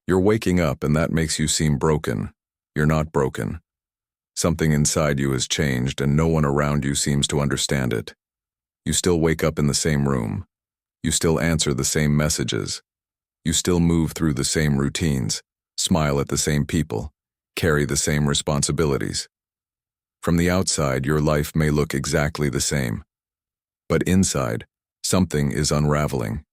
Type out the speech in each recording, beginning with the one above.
You're waking up and that makes you seem broken. You're not broken. Something inside you has changed and no one around you seems to understand it. You still wake up in the same room. You still answer the same messages. You still move through the same routines, smile at the same people, carry the same responsibilities. From the outside, your life may look exactly the same. But inside, something is unraveling.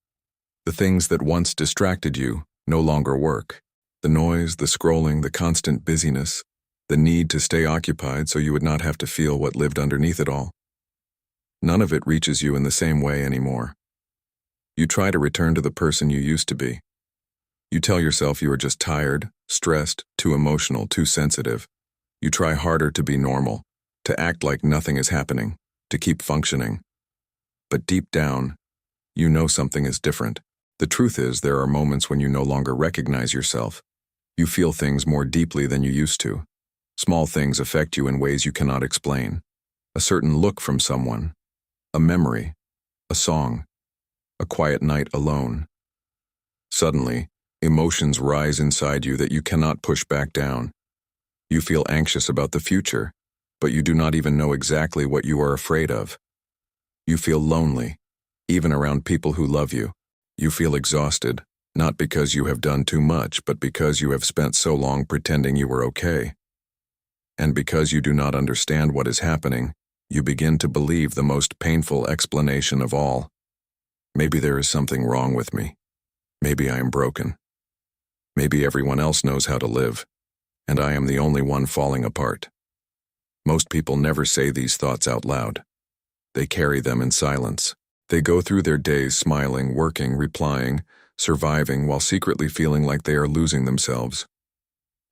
The things that once distracted you no longer work. The noise, the scrolling, the constant busyness, the need to stay occupied so you would not have to feel what lived underneath it all. None of it reaches you in the same way anymore. You try to return to the person you used to be. You tell yourself you are just tired, stressed, too emotional, too sensitive. You try harder to be normal, to act like nothing is happening, to keep functioning. But deep down, you know something is different. The truth is, there are moments when you no longer recognize yourself. You feel things more deeply than you used to. Small things affect you in ways you cannot explain. A certain look from someone, a memory, a song, a quiet night alone. Suddenly, emotions rise inside you that you cannot push back down. You feel anxious about the future, but you do not even know exactly what you are afraid of. You feel lonely, even around people who love you. You feel exhausted, not because you have done too much, but because you have spent so long pretending you were okay. And because you do not understand what is happening, you begin to believe the most painful explanation of all. Maybe there is something wrong with me. Maybe I am broken. Maybe everyone else knows how to live, and I am the only one falling apart. Most people never say these thoughts out loud. They carry them in silence. They go through their days smiling, working, replying, surviving, while secretly feeling like they are losing themselves.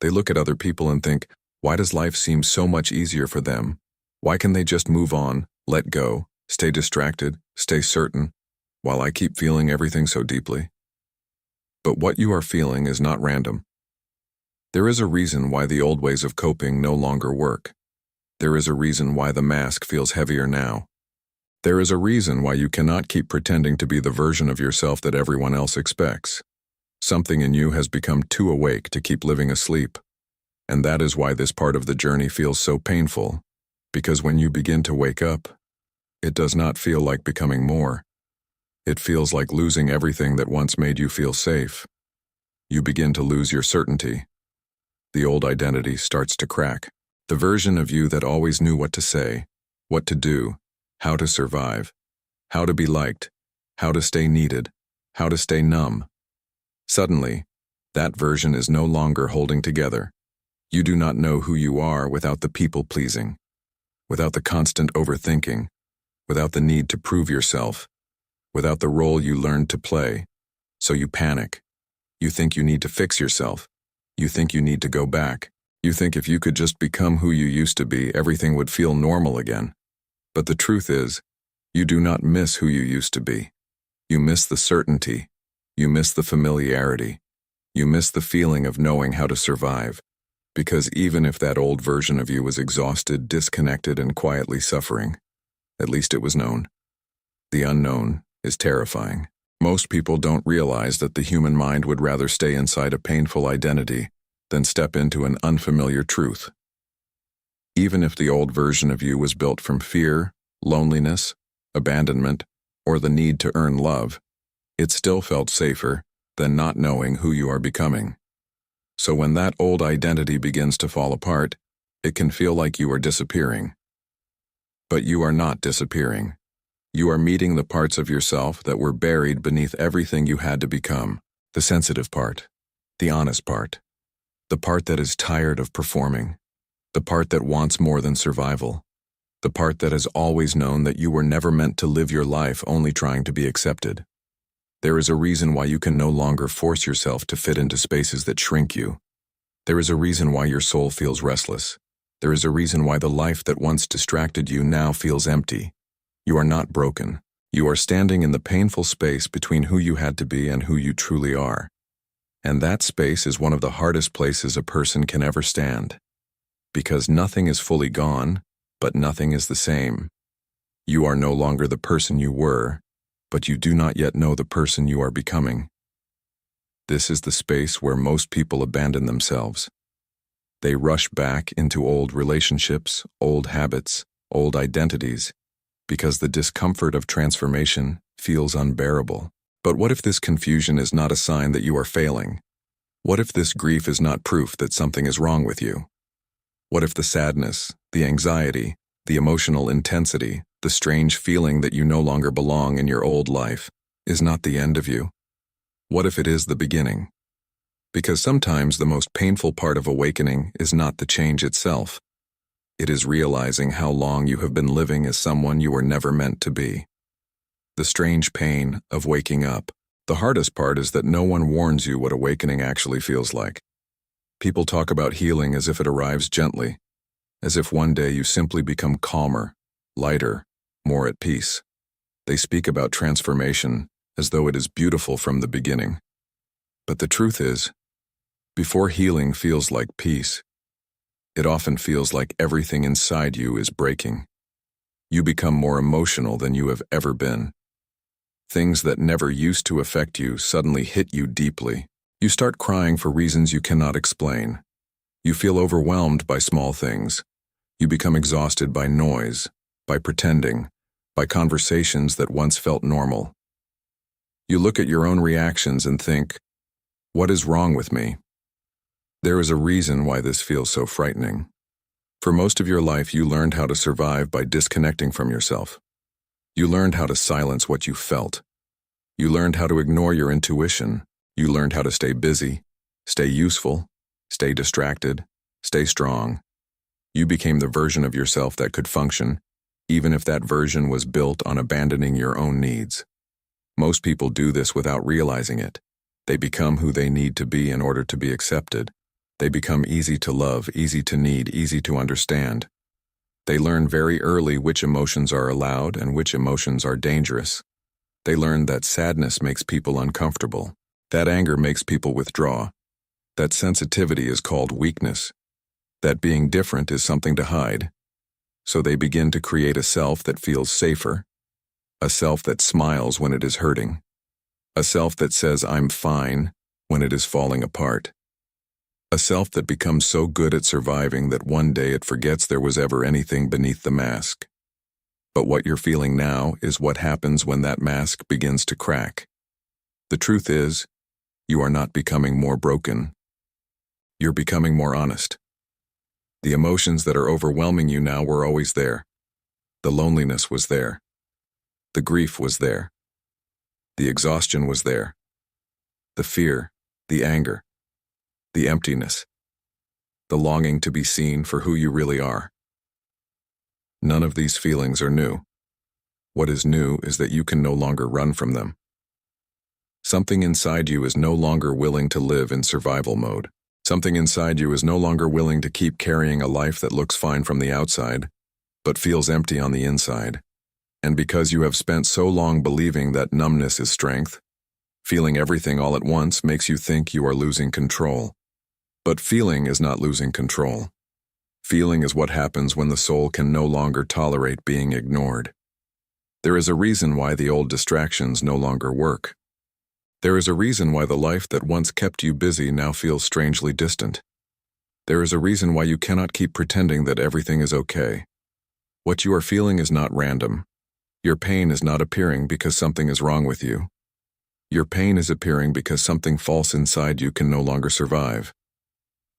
They look at other people and think, why does life seem so much easier for them? Why can they just move on, let go, stay distracted, stay certain, while I keep feeling everything so deeply? But what you are feeling is not random. There is a reason why the old ways of coping no longer work. There is a reason why the mask feels heavier now. There is a reason why you cannot keep pretending to be the version of yourself that everyone else expects. Something in you has become too awake to keep living asleep. And that is why this part of the journey feels so painful, because when you begin to wake up, it does not feel like becoming more. It feels like losing everything that once made you feel safe. You begin to lose your certainty. The old identity starts to crack. The version of you that always knew what to say, what to do, how to survive, how to be liked, how to stay needed, how to stay numb. Suddenly, that version is no longer holding together. You do not know who you are without the people-pleasing, without the constant overthinking, without the need to prove yourself, without the role you learned to play. So you panic. You think you need to fix yourself. You think you need to go back. You think if you could just become who you used to be, everything would feel normal again. But the truth is, you do not miss who you used to be. You miss the certainty. You miss the familiarity. You miss the feeling of knowing how to survive. Because even if that old version of you was exhausted, disconnected, and quietly suffering, at least it was known. The unknown is terrifying. Most people don't realize that the human mind would rather stay inside a painful identity than step into an unfamiliar truth. Even if the old version of you was built from fear, loneliness, abandonment, or the need to earn love, it still felt safer than not knowing who you are becoming. So when that old identity begins to fall apart, it can feel like you are disappearing. But you are not disappearing. You are meeting the parts of yourself that were buried beneath everything you had to become. The sensitive part, the honest part, the part that is tired of performing, the part that wants more than survival, the part that has always known that you were never meant to live your life only trying to be accepted. There is a reason why you can no longer force yourself to fit into spaces that shrink you. There is a reason why your soul feels restless. There is a reason why the life that once distracted you now feels empty. You are not broken. You are standing in the painful space between who you had to be and who you truly are. And that space is one of the hardest places a person can ever stand. Because nothing is fully gone, but nothing is the same. You are no longer the person you were, but you do not yet know the person you are becoming. This is the space where most people abandon themselves. They rush back into old relationships, old habits, old identities, because the discomfort of transformation feels unbearable. But what if this confusion is not a sign that you are failing? What if this grief is not proof that something is wrong with you? What if the sadness, the anxiety, the emotional intensity, the strange feeling that you no longer belong in your old life is not the end of you? What if it is the beginning? Because sometimes the most painful part of awakening is not the change itself. It is realizing how long you have been living as someone you were never meant to be. The strange pain of waking up. The hardest part is that no one warns you what awakening actually feels like. People talk about healing as if it arrives gently, as if one day you simply become calmer, lighter, more at peace. They speak about transformation as though it is beautiful from the beginning. But the truth is, before healing feels like peace, it often feels like everything inside you is breaking. You become more emotional than you have ever been. Things that never used to affect you suddenly hit you deeply. You start crying for reasons you cannot explain. You feel overwhelmed by small things. You become exhausted by noise, by pretending, by conversations that once felt normal. You look at your own reactions and think, what is wrong with me? There is a reason why this feels so frightening. For most of your life, you learned how to survive by disconnecting from yourself. You learned how to silence what you felt. You learned how to ignore your intuition. You learned how to stay busy, stay useful, stay distracted, stay strong. You became the version of yourself that could function, even if that version was built on abandoning your own needs. Most people do this without realizing it. They become who they need to be in order to be accepted. They become easy to love, easy to need, easy to understand. They learn very early which emotions are allowed and which emotions are dangerous. They learn that sadness makes people uncomfortable, that anger makes people withdraw, that sensitivity is called weakness, that being different is something to hide. So they begin to create a self that feels safer, a self that smiles when it is hurting, a self that says I'm fine when it is falling apart. A self that becomes so good at surviving that one day it forgets there was ever anything beneath the mask. But what you're feeling now is what happens when that mask begins to crack. The truth is, you are not becoming more broken. You're becoming more honest. The emotions that are overwhelming you now were always there. The loneliness was there. The grief was there. The exhaustion was there. The fear, the anger, the emptiness, the longing to be seen for who you really are. None of these feelings are new. What is new is that you can no longer run from them. Something inside you is no longer willing to live in survival mode. Something inside you is no longer willing to keep carrying a life that looks fine from the outside, but feels empty on the inside. And because you have spent so long believing that numbness is strength, feeling everything all at once makes you think you are losing control. But feeling is not losing control. Feeling is what happens when the soul can no longer tolerate being ignored. There is a reason why the old distractions no longer work. There is a reason why the life that once kept you busy now feels strangely distant. There is a reason why you cannot keep pretending that everything is okay. What you are feeling is not random. Your pain is not appearing because something is wrong with you. Your pain is appearing because something false inside you can no longer survive.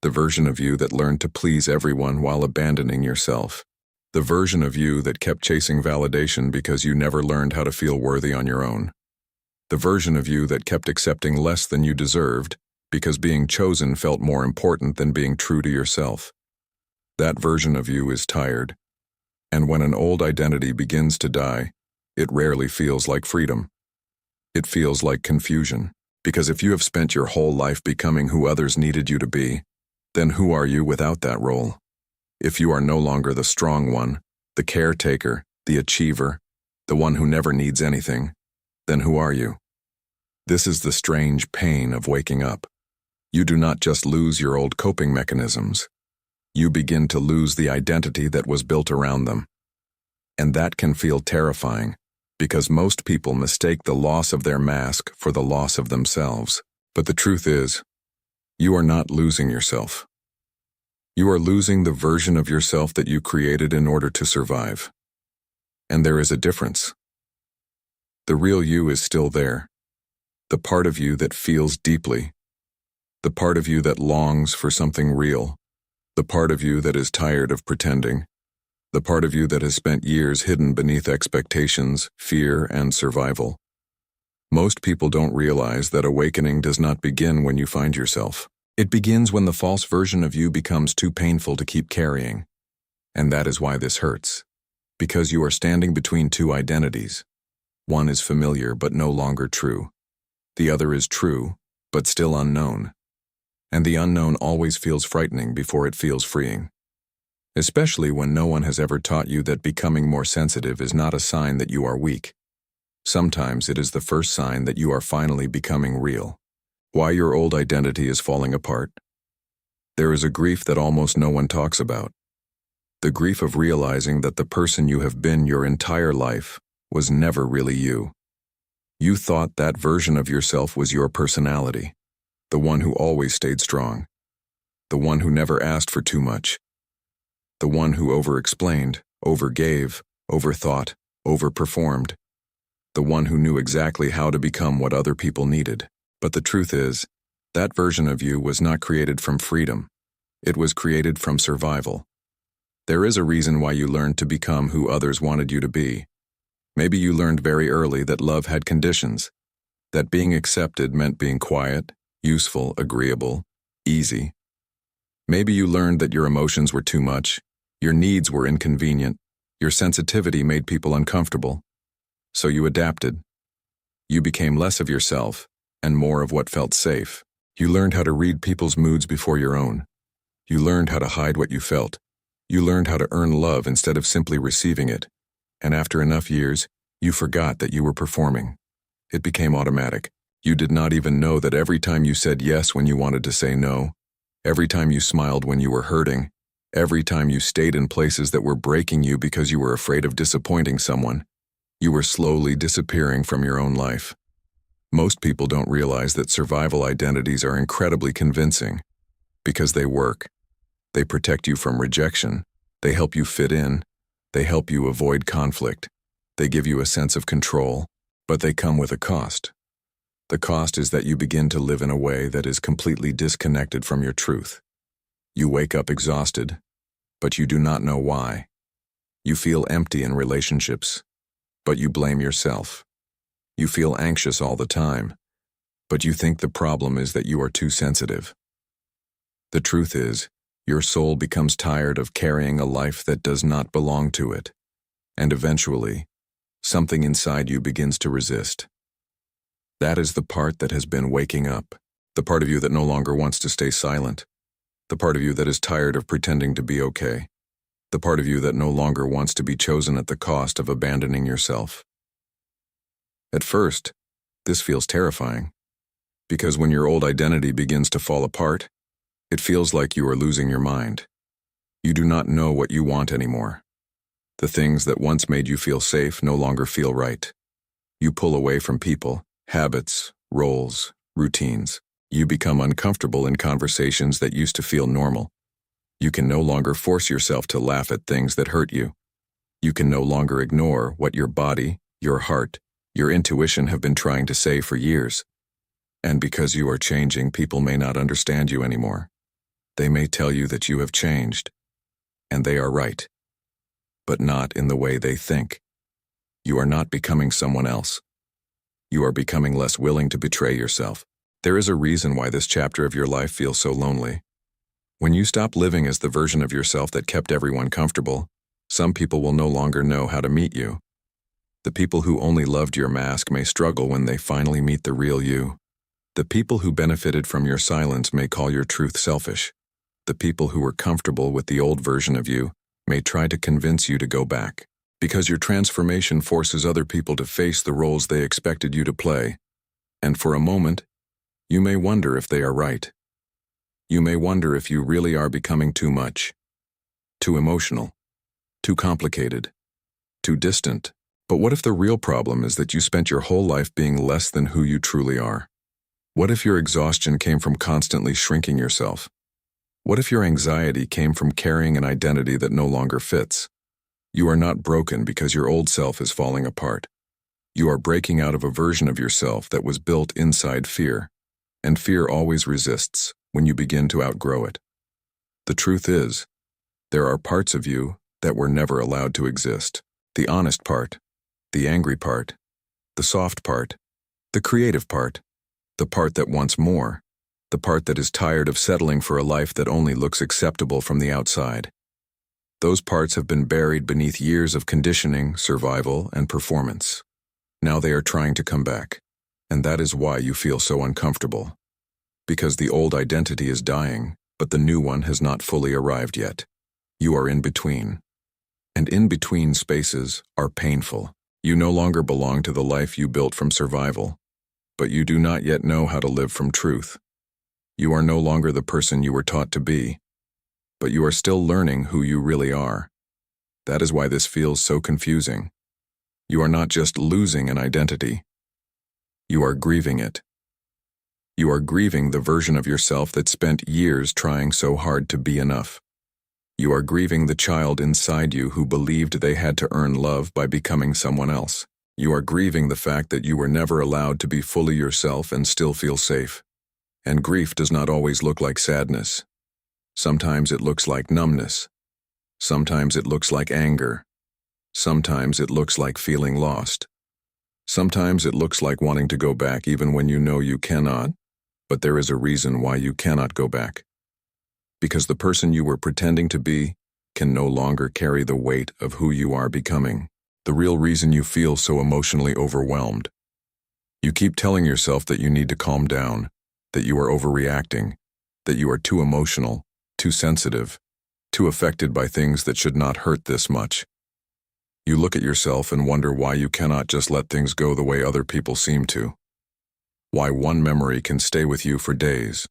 The version of you that learned to please everyone while abandoning yourself. The version of you that kept chasing validation because you never learned how to feel worthy on your own. The version of you that kept accepting less than you deserved because being chosen felt more important than being true to yourself. That version of you is tired. And when an old identity begins to die, it rarely feels like freedom. It feels like confusion. Because if you have spent your whole life becoming who others needed you to be, then who are you without that role? If you are no longer the strong one, the caretaker, the achiever, the one who never needs anything, then who are you? This is the strange pain of waking up. You do not just lose your old coping mechanisms. You begin to lose the identity that was built around them. And that can feel terrifying, because most people mistake the loss of their mask for the loss of themselves. But the truth is, you are not losing yourself. You are losing the version of yourself that you created in order to survive. And there is a difference. The real you is still there. The part of you that feels deeply. The part of you that longs for something real. The part of you that is tired of pretending. The part of you that has spent years hidden beneath expectations, fear, and survival. Most people don't realize that awakening does not begin when you find yourself. It begins when the false version of you becomes too painful to keep carrying. And that is why this hurts. Because you are standing between two identities. One is familiar but no longer true. The other is true, but still unknown. And the unknown always feels frightening before it feels freeing. Especially when no one has ever taught you that becoming more sensitive is not a sign that you are weak. Sometimes it is the first sign that you are finally becoming real. Why your old identity is falling apart. There is a grief that almost no one talks about. The grief of realizing that the person you have been your entire life was never really you. You thought that version of yourself was your personality, the one who always stayed strong, the one who never asked for too much, the one who over-explained, over-gave, overthought, overperformed, the one who knew exactly how to become what other people needed. But the truth is, that version of you was not created from freedom. It was created from survival. There is a reason why you learned to become who others wanted you to be. Maybe you learned very early that love had conditions, that being accepted meant being quiet, useful, agreeable, easy. Maybe you learned that your emotions were too much, your needs were inconvenient, your sensitivity made people uncomfortable. So you adapted. You became less of yourself and more of what felt safe. You learned how to read people's moods before your own. You learned how to hide what you felt. You learned how to earn love instead of simply receiving it. And after enough years, you forgot that you were performing. It became automatic. You did not even know that every time you said yes when you wanted to say no, every time you smiled when you were hurting, every time you stayed in places that were breaking you because you were afraid of disappointing someone, you were slowly disappearing from your own life. Most people don't realize that survival identities are incredibly convincing because they work. They protect you from rejection. They help you fit in. They help you avoid conflict. They give you a sense of control, but they come with a cost. The cost is that you begin to live in a way that is completely disconnected from your truth. You wake up exhausted, but you do not know why. You feel empty in relationships, but you blame yourself. You feel anxious all the time, but you think the problem is that you are too sensitive. The truth is, your soul becomes tired of carrying a life that does not belong to it, and eventually, something inside you begins to resist. That is the part that has been waking up, the part of you that no longer wants to stay silent, the part of you that is tired of pretending to be okay, the part of you that no longer wants to be chosen at the cost of abandoning yourself. At first, this feels terrifying, because when your old identity begins to fall apart, it feels like you are losing your mind. You do not know what you want anymore. The things that once made you feel safe no longer feel right. You pull away from people, habits, roles, routines. You become uncomfortable in conversations that used to feel normal. You can no longer force yourself to laugh at things that hurt you. You can no longer ignore what your body, your heart, your intuition have been trying to say for years. And because you are changing, people may not understand you anymore. They may tell you that you have changed, and they are right, but not in the way they think. You are not becoming someone else. You are becoming less willing to betray yourself. There is a reason why this chapter of your life feels so lonely. When you stop living as the version of yourself that kept everyone comfortable, some people will no longer know how to meet you. The people who only loved your mask may struggle when they finally meet the real you. The people who benefited from your silence may call your truth selfish. The people who were comfortable with the old version of you may try to convince you to go back, because your transformation forces other people to face the roles they expected you to play. And for a moment, you may wonder if they are right. You may wonder if you really are becoming too much, too emotional, too complicated, too distant. But what if the real problem is that you spent your whole life being less than who you truly are? What if your exhaustion came from constantly shrinking yourself? What if your anxiety came from carrying an identity that no longer fits? You are not broken because your old self is falling apart. You are breaking out of a version of yourself that was built inside fear, and fear always resists when you begin to outgrow it. The truth is, there are parts of you that were never allowed to exist. The honest part, the angry part, the soft part, the creative part, the part that wants more, the part that is tired of settling for a life that only looks acceptable from the outside. Those parts have been buried beneath years of conditioning, survival, and performance. Now they are trying to come back, and that is why you feel so uncomfortable. Because the old identity is dying, but the new one has not fully arrived yet. You are in between. And in between spaces are painful. You no longer belong to the life you built from survival, but you do not yet know how to live from truth. You are no longer the person you were taught to be, but you are still learning who you really are. That is why this feels so confusing. You are not just losing an identity. You are grieving it. You are grieving the version of yourself that spent years trying so hard to be enough. You are grieving the child inside you who believed they had to earn love by becoming someone else. You are grieving the fact that you were never allowed to be fully yourself and still feel safe. And grief does not always look like sadness. Sometimes it looks like numbness. Sometimes it looks like anger. Sometimes it looks like feeling lost. Sometimes it looks like wanting to go back even when you know you cannot, but there is a reason why you cannot go back. Because the person you were pretending to be can no longer carry the weight of who you are becoming. The real reason you feel so emotionally overwhelmed. You keep telling yourself that you need to calm down, that you are overreacting, that you are too emotional, too sensitive, too affected by things that should not hurt this much. You look at yourself and wonder why you cannot just let things go the way other people seem to. Why one memory can stay with you for days.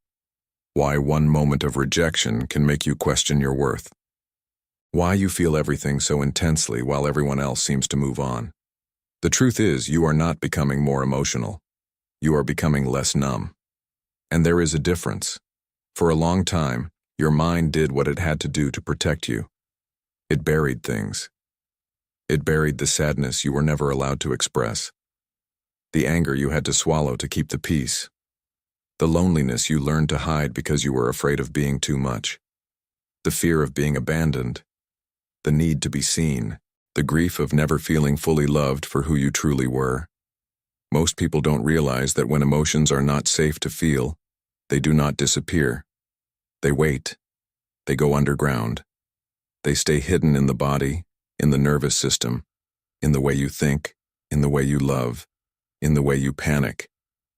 Why one moment of rejection can make you question your worth. Why you feel everything so intensely while everyone else seems to move on. The truth is, you are not becoming more emotional. You are becoming less numb. And there is a difference. For a long time, your mind did what it had to do to protect you. It buried things. It buried the sadness you were never allowed to express, the anger you had to swallow to keep the peace, the loneliness you learned to hide because you were afraid of being too much, the fear of being abandoned, the need to be seen, the grief of never feeling fully loved for who you truly were. Most people don't realize that when emotions are not safe to feel, they do not disappear. They wait. They go underground. They stay hidden in the body, in the nervous system, in the way you think, in the way you love, in the way you panic,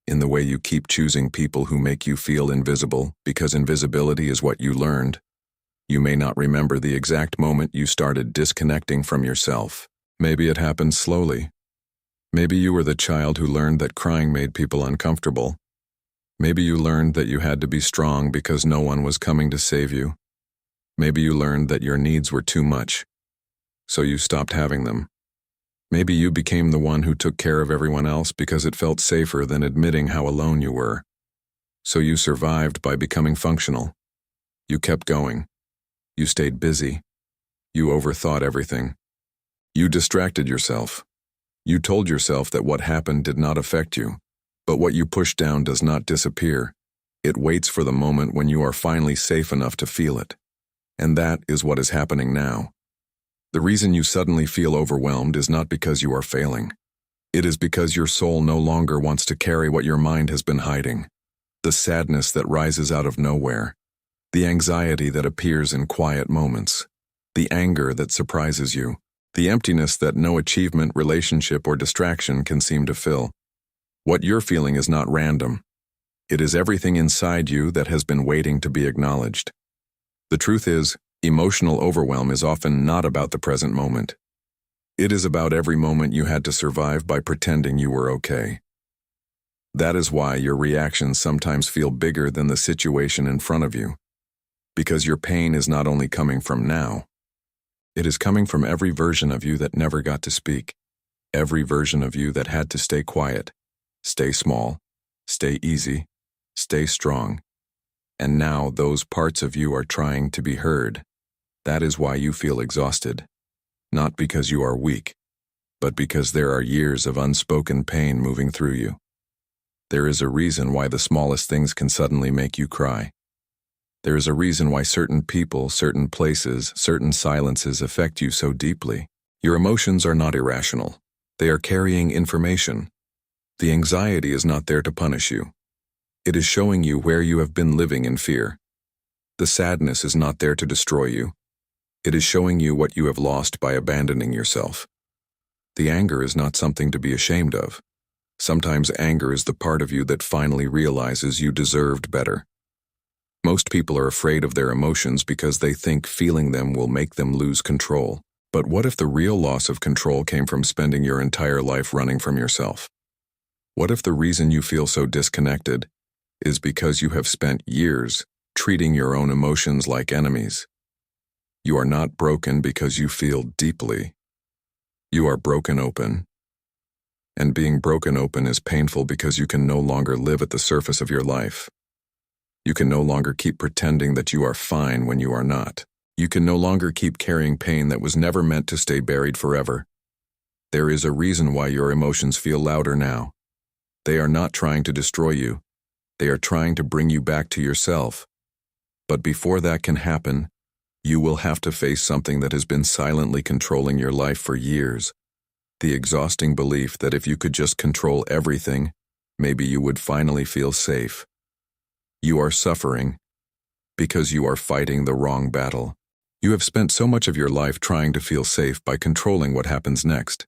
in the way you keep choosing people who make you feel invisible, because invisibility is what you learned. You may not remember the exact moment you started disconnecting from yourself. Maybe it happened slowly. Maybe you were the child who learned that crying made people uncomfortable. Maybe you learned that you had to be strong because no one was coming to save you. Maybe you learned that your needs were too much, so you stopped having them. Maybe you became the one who took care of everyone else because it felt safer than admitting how alone you were. So you survived by becoming functional. You kept going. You stayed busy. You overthought everything. You distracted yourself. You told yourself that what happened did not affect you. But what you push down does not disappear. It waits for the moment when you are finally safe enough to feel it. And that is what is happening now. The reason you suddenly feel overwhelmed is not because you are failing. It is because your soul no longer wants to carry what your mind has been hiding. The sadness that rises out of nowhere. The anxiety that appears in quiet moments. The anger that surprises you. The emptiness that no achievement, relationship, or distraction can seem to fill. What you're feeling is not random. It is everything inside you that has been waiting to be acknowledged. The truth is, emotional overwhelm is often not about the present moment. It is about every moment you had to survive by pretending you were okay. That is why your reactions sometimes feel bigger than the situation in front of you. Because your pain is not only coming from now. It is coming from every version of you that never got to speak. Every version of you that had to stay quiet, stay small, stay easy, Stay strong. And now those parts of you are trying to be heard. That is why you feel exhausted. Not because you are weak, but because there are years of unspoken pain moving through you. There is a reason why the smallest things can suddenly make you cry. There is a reason why certain people, certain places, certain silences affect you so deeply. Your emotions are not irrational. They are carrying information. The anxiety is not there to punish you. It is showing you where you have been living in fear. The sadness is not there to destroy you. It is showing you what you have lost by abandoning yourself. The anger is not something to be ashamed of. Sometimes anger is the part of you that finally realizes you deserved better. Most people are afraid of their emotions because they think feeling them will make them lose control. But what if the real loss of control came from spending your entire life running from yourself? What if the reason you feel so disconnected is because you have spent years treating your own emotions like enemies? You are not broken because you feel deeply. You are broken open. And being broken open is painful because you can no longer live at the surface of your life. You can no longer keep pretending that you are fine when you are not. You can no longer keep carrying pain that was never meant to stay buried forever. There is a reason why your emotions feel louder now. They are not trying to destroy you. They are trying to bring you back to yourself. But before that can happen, you will have to face something that has been silently controlling your life for years. The exhausting belief that if you could just control everything, maybe you would finally feel safe. You are suffering because you are fighting the wrong battle. You have spent so much of your life trying to feel safe by controlling what happens next.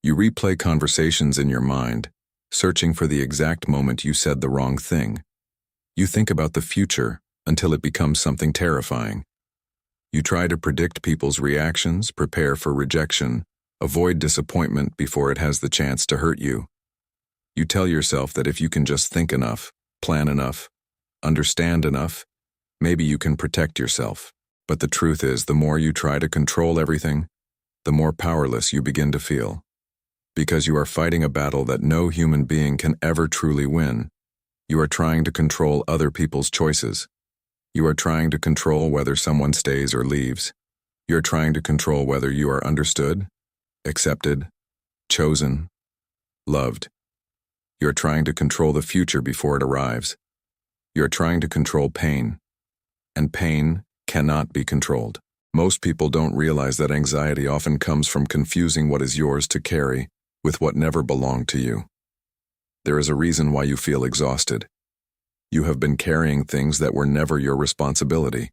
You replay conversations in your mind, searching for the exact moment you said the wrong thing. You think about the future until it becomes something terrifying. You try to predict people's reactions, prepare for rejection, avoid disappointment before it has the chance to hurt you. You tell yourself that if you can just think enough, plan enough, understand enough, maybe you can protect yourself. But the truth is, the more you try to control everything, the more powerless you begin to feel. Because you are fighting a battle that no human being can ever truly win. You are trying to control other people's choices. You are trying to control whether someone stays or leaves. You are trying to control whether you are understood, accepted, chosen, loved. You are trying to control the future before it arrives. You are trying to control pain. And pain cannot be controlled. Most people don't realize that anxiety often comes from confusing what is yours to carry with what never belonged to you. There is a reason why you feel exhausted. You have been carrying things that were never your responsibility.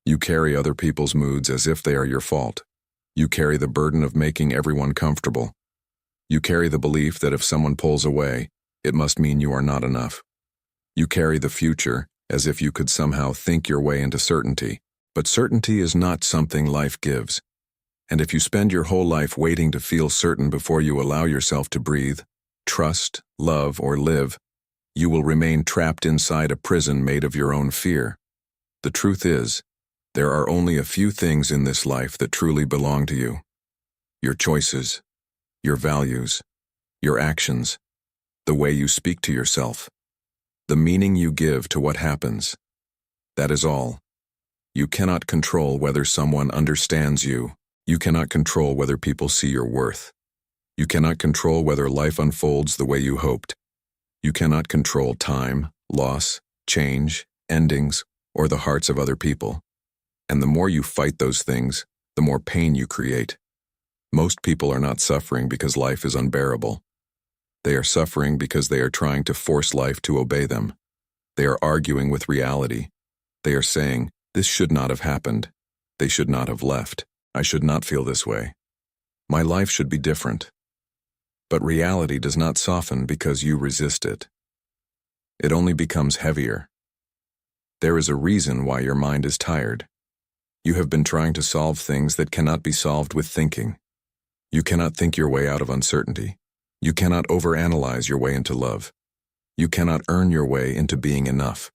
You carry other people's moods as if they are your fault. You carry the burden of making everyone comfortable. You carry the belief that if someone pulls away, it must mean you are not enough. You carry the future as if you could somehow think your way into certainty. But certainty is not something life gives. And if you spend your whole life waiting to feel certain before you allow yourself to breathe, trust, love, or live, you will remain trapped inside a prison made of your own fear. The truth is, there are only a few things in this life that truly belong to you. Your choices, your values, your actions, the way you speak to yourself, the meaning you give to what happens. That is all. You cannot control whether someone understands you. You cannot control whether people see your worth. You cannot control whether life unfolds the way you hoped. You cannot control time, loss, change, endings, or the hearts of other people. And the more you fight those things, the more pain you create. Most people are not suffering because life is unbearable. They are suffering because they are trying to force life to obey them. They are arguing with reality. They are saying, "This should not have happened. They should not have left. I should not feel this way. My life should be different." But reality does not soften because you resist it. It only becomes heavier. There is a reason why your mind is tired. You have been trying to solve things that cannot be solved with thinking. You cannot think your way out of uncertainty. You cannot overanalyze your way into love. You cannot earn your way into being enough.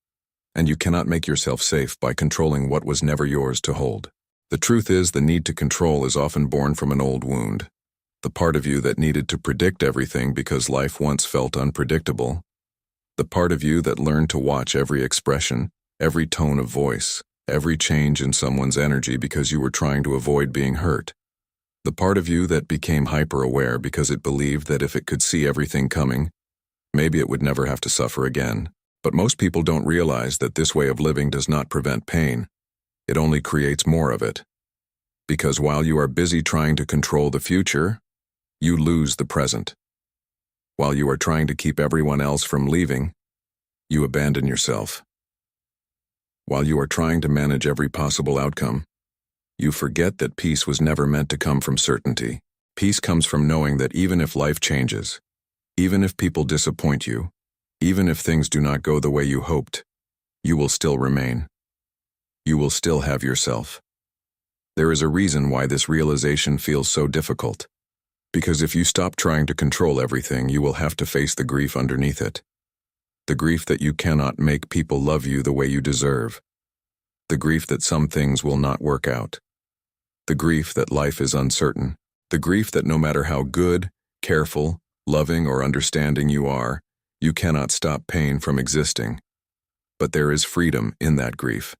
And you cannot make yourself safe by controlling what was never yours to hold. The truth is, the need to control is often born from an old wound. The part of you that needed to predict everything because life once felt unpredictable. The part of you that learned to watch every expression, every tone of voice, every change in someone's energy because you were trying to avoid being hurt. The part of you that became hyper-aware because it believed that if it could see everything coming, maybe it would never have to suffer again. But most people don't realize that this way of living does not prevent pain. It only creates more of it. Because while you are busy trying to control the future, you lose the present. While you are trying to keep everyone else from leaving, you abandon yourself. While you are trying to manage every possible outcome, you forget that peace was never meant to come from certainty. Peace comes from knowing that even if life changes, even if people disappoint you, even if things do not go the way you hoped, you will still remain. You will still have yourself. There is a reason why this realization feels so difficult. Because if you stop trying to control everything, you will have to face the grief underneath it. The grief that you cannot make people love you the way you deserve. The grief that some things will not work out. The grief that life is uncertain. The grief that no matter how good, careful, loving, or understanding you are, you cannot stop pain from existing. But there is freedom in that grief.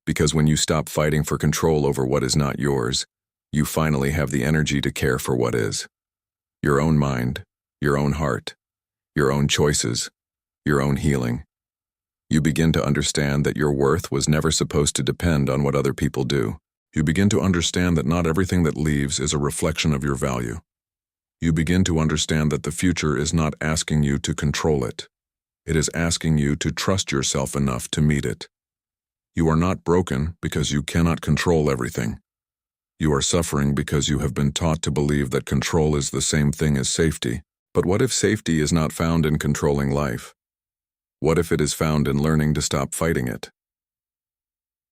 Because when you stop fighting for control over what is not yours, you finally have the energy to care for what is. Your own mind, your own heart, your own choices, your own healing. You begin to understand that your worth was never supposed to depend on what other people do. You begin to understand that not everything that leaves is a reflection of your value. You begin to understand that the future is not asking you to control it. It is asking you to trust yourself enough to meet it. You are not broken because you cannot control everything. You are suffering because you have been taught to believe that control is the same thing as safety. But what if safety is not found in controlling life? What if it is found in learning to stop fighting it?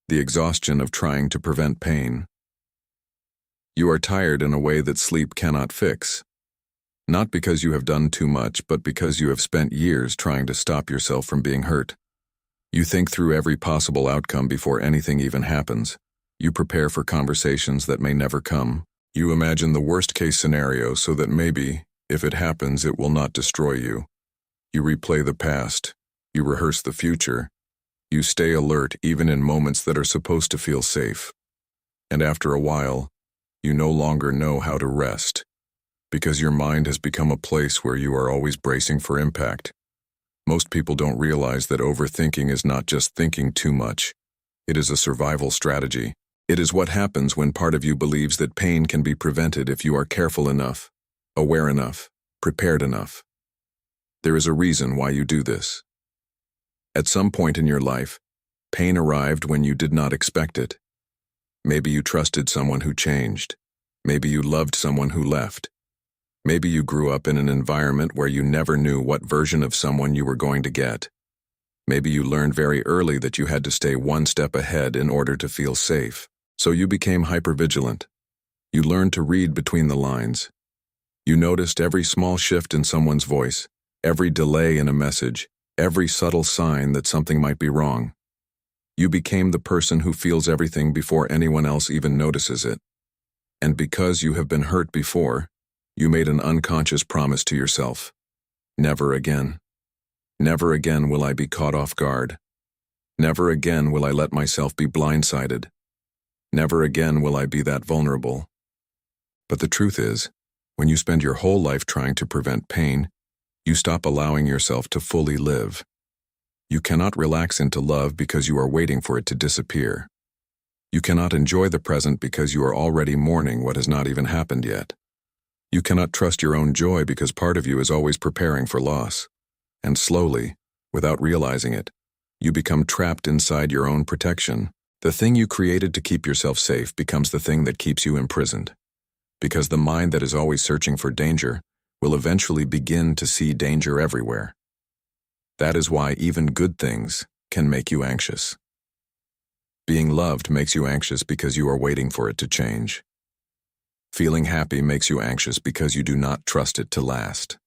The exhaustion of trying to prevent pain. You are tired in a way that sleep cannot fix. Not because you have done too much, but because you have spent years trying to stop yourself from being hurt. You think through every possible outcome before anything even happens. You prepare for conversations that may never come. You imagine the worst-case scenario so that maybe, if it happens, it will not destroy you. You replay the past. You rehearse the future. You stay alert even in moments that are supposed to feel safe. And after a while, you no longer know how to rest. Because your mind has become a place where you are always bracing for impact. Most people don't realize that overthinking is not just thinking too much. It is a survival strategy. It is what happens when part of you believes that pain can be prevented if you are careful enough, aware enough, prepared enough. There is a reason why you do this. At some point in your life, pain arrived when you did not expect it. Maybe you trusted someone who changed. Maybe you loved someone who left. Maybe you grew up in an environment where you never knew what version of someone you were going to get. Maybe you learned very early that you had to stay one step ahead in order to feel safe. So you became hypervigilant. You learned to read between the lines. You noticed every small shift in someone's voice, every delay in a message, every subtle sign that something might be wrong. You became the person who feels everything before anyone else even notices it. And because you have been hurt before, you made an unconscious promise to yourself. Never again. Never again will I be caught off guard. Never again will I let myself be blindsided. Never again will I be that vulnerable. But the truth is, when you spend your whole life trying to prevent pain, you stop allowing yourself to fully live. You cannot relax into love because you are waiting for it to disappear. You cannot enjoy the present because you are already mourning what has not even happened yet. You cannot trust your own joy because part of you is always preparing for loss. And slowly, without realizing it, you become trapped inside your own protection. The thing you created to keep yourself safe becomes the thing that keeps you imprisoned. Because the mind that is always searching for danger will eventually begin to see danger everywhere. That is why even good things can make you anxious. Being loved makes you anxious because you are waiting for it to change. Feeling happy makes you anxious because you do not trust it to last.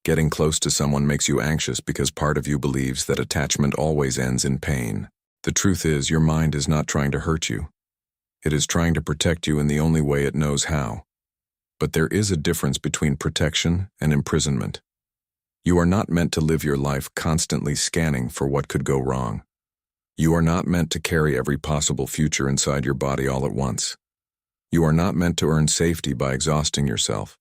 Getting close to someone makes you anxious because part of you believes that attachment always ends in pain. The truth is, your mind is not trying to hurt you. It is trying to protect you in the only way it knows how. But there is a difference between protection and imprisonment. You are not meant to live your life constantly scanning for what could go wrong. You are not meant to carry every possible future inside your body all at once. You are not meant to earn safety by exhausting yourself.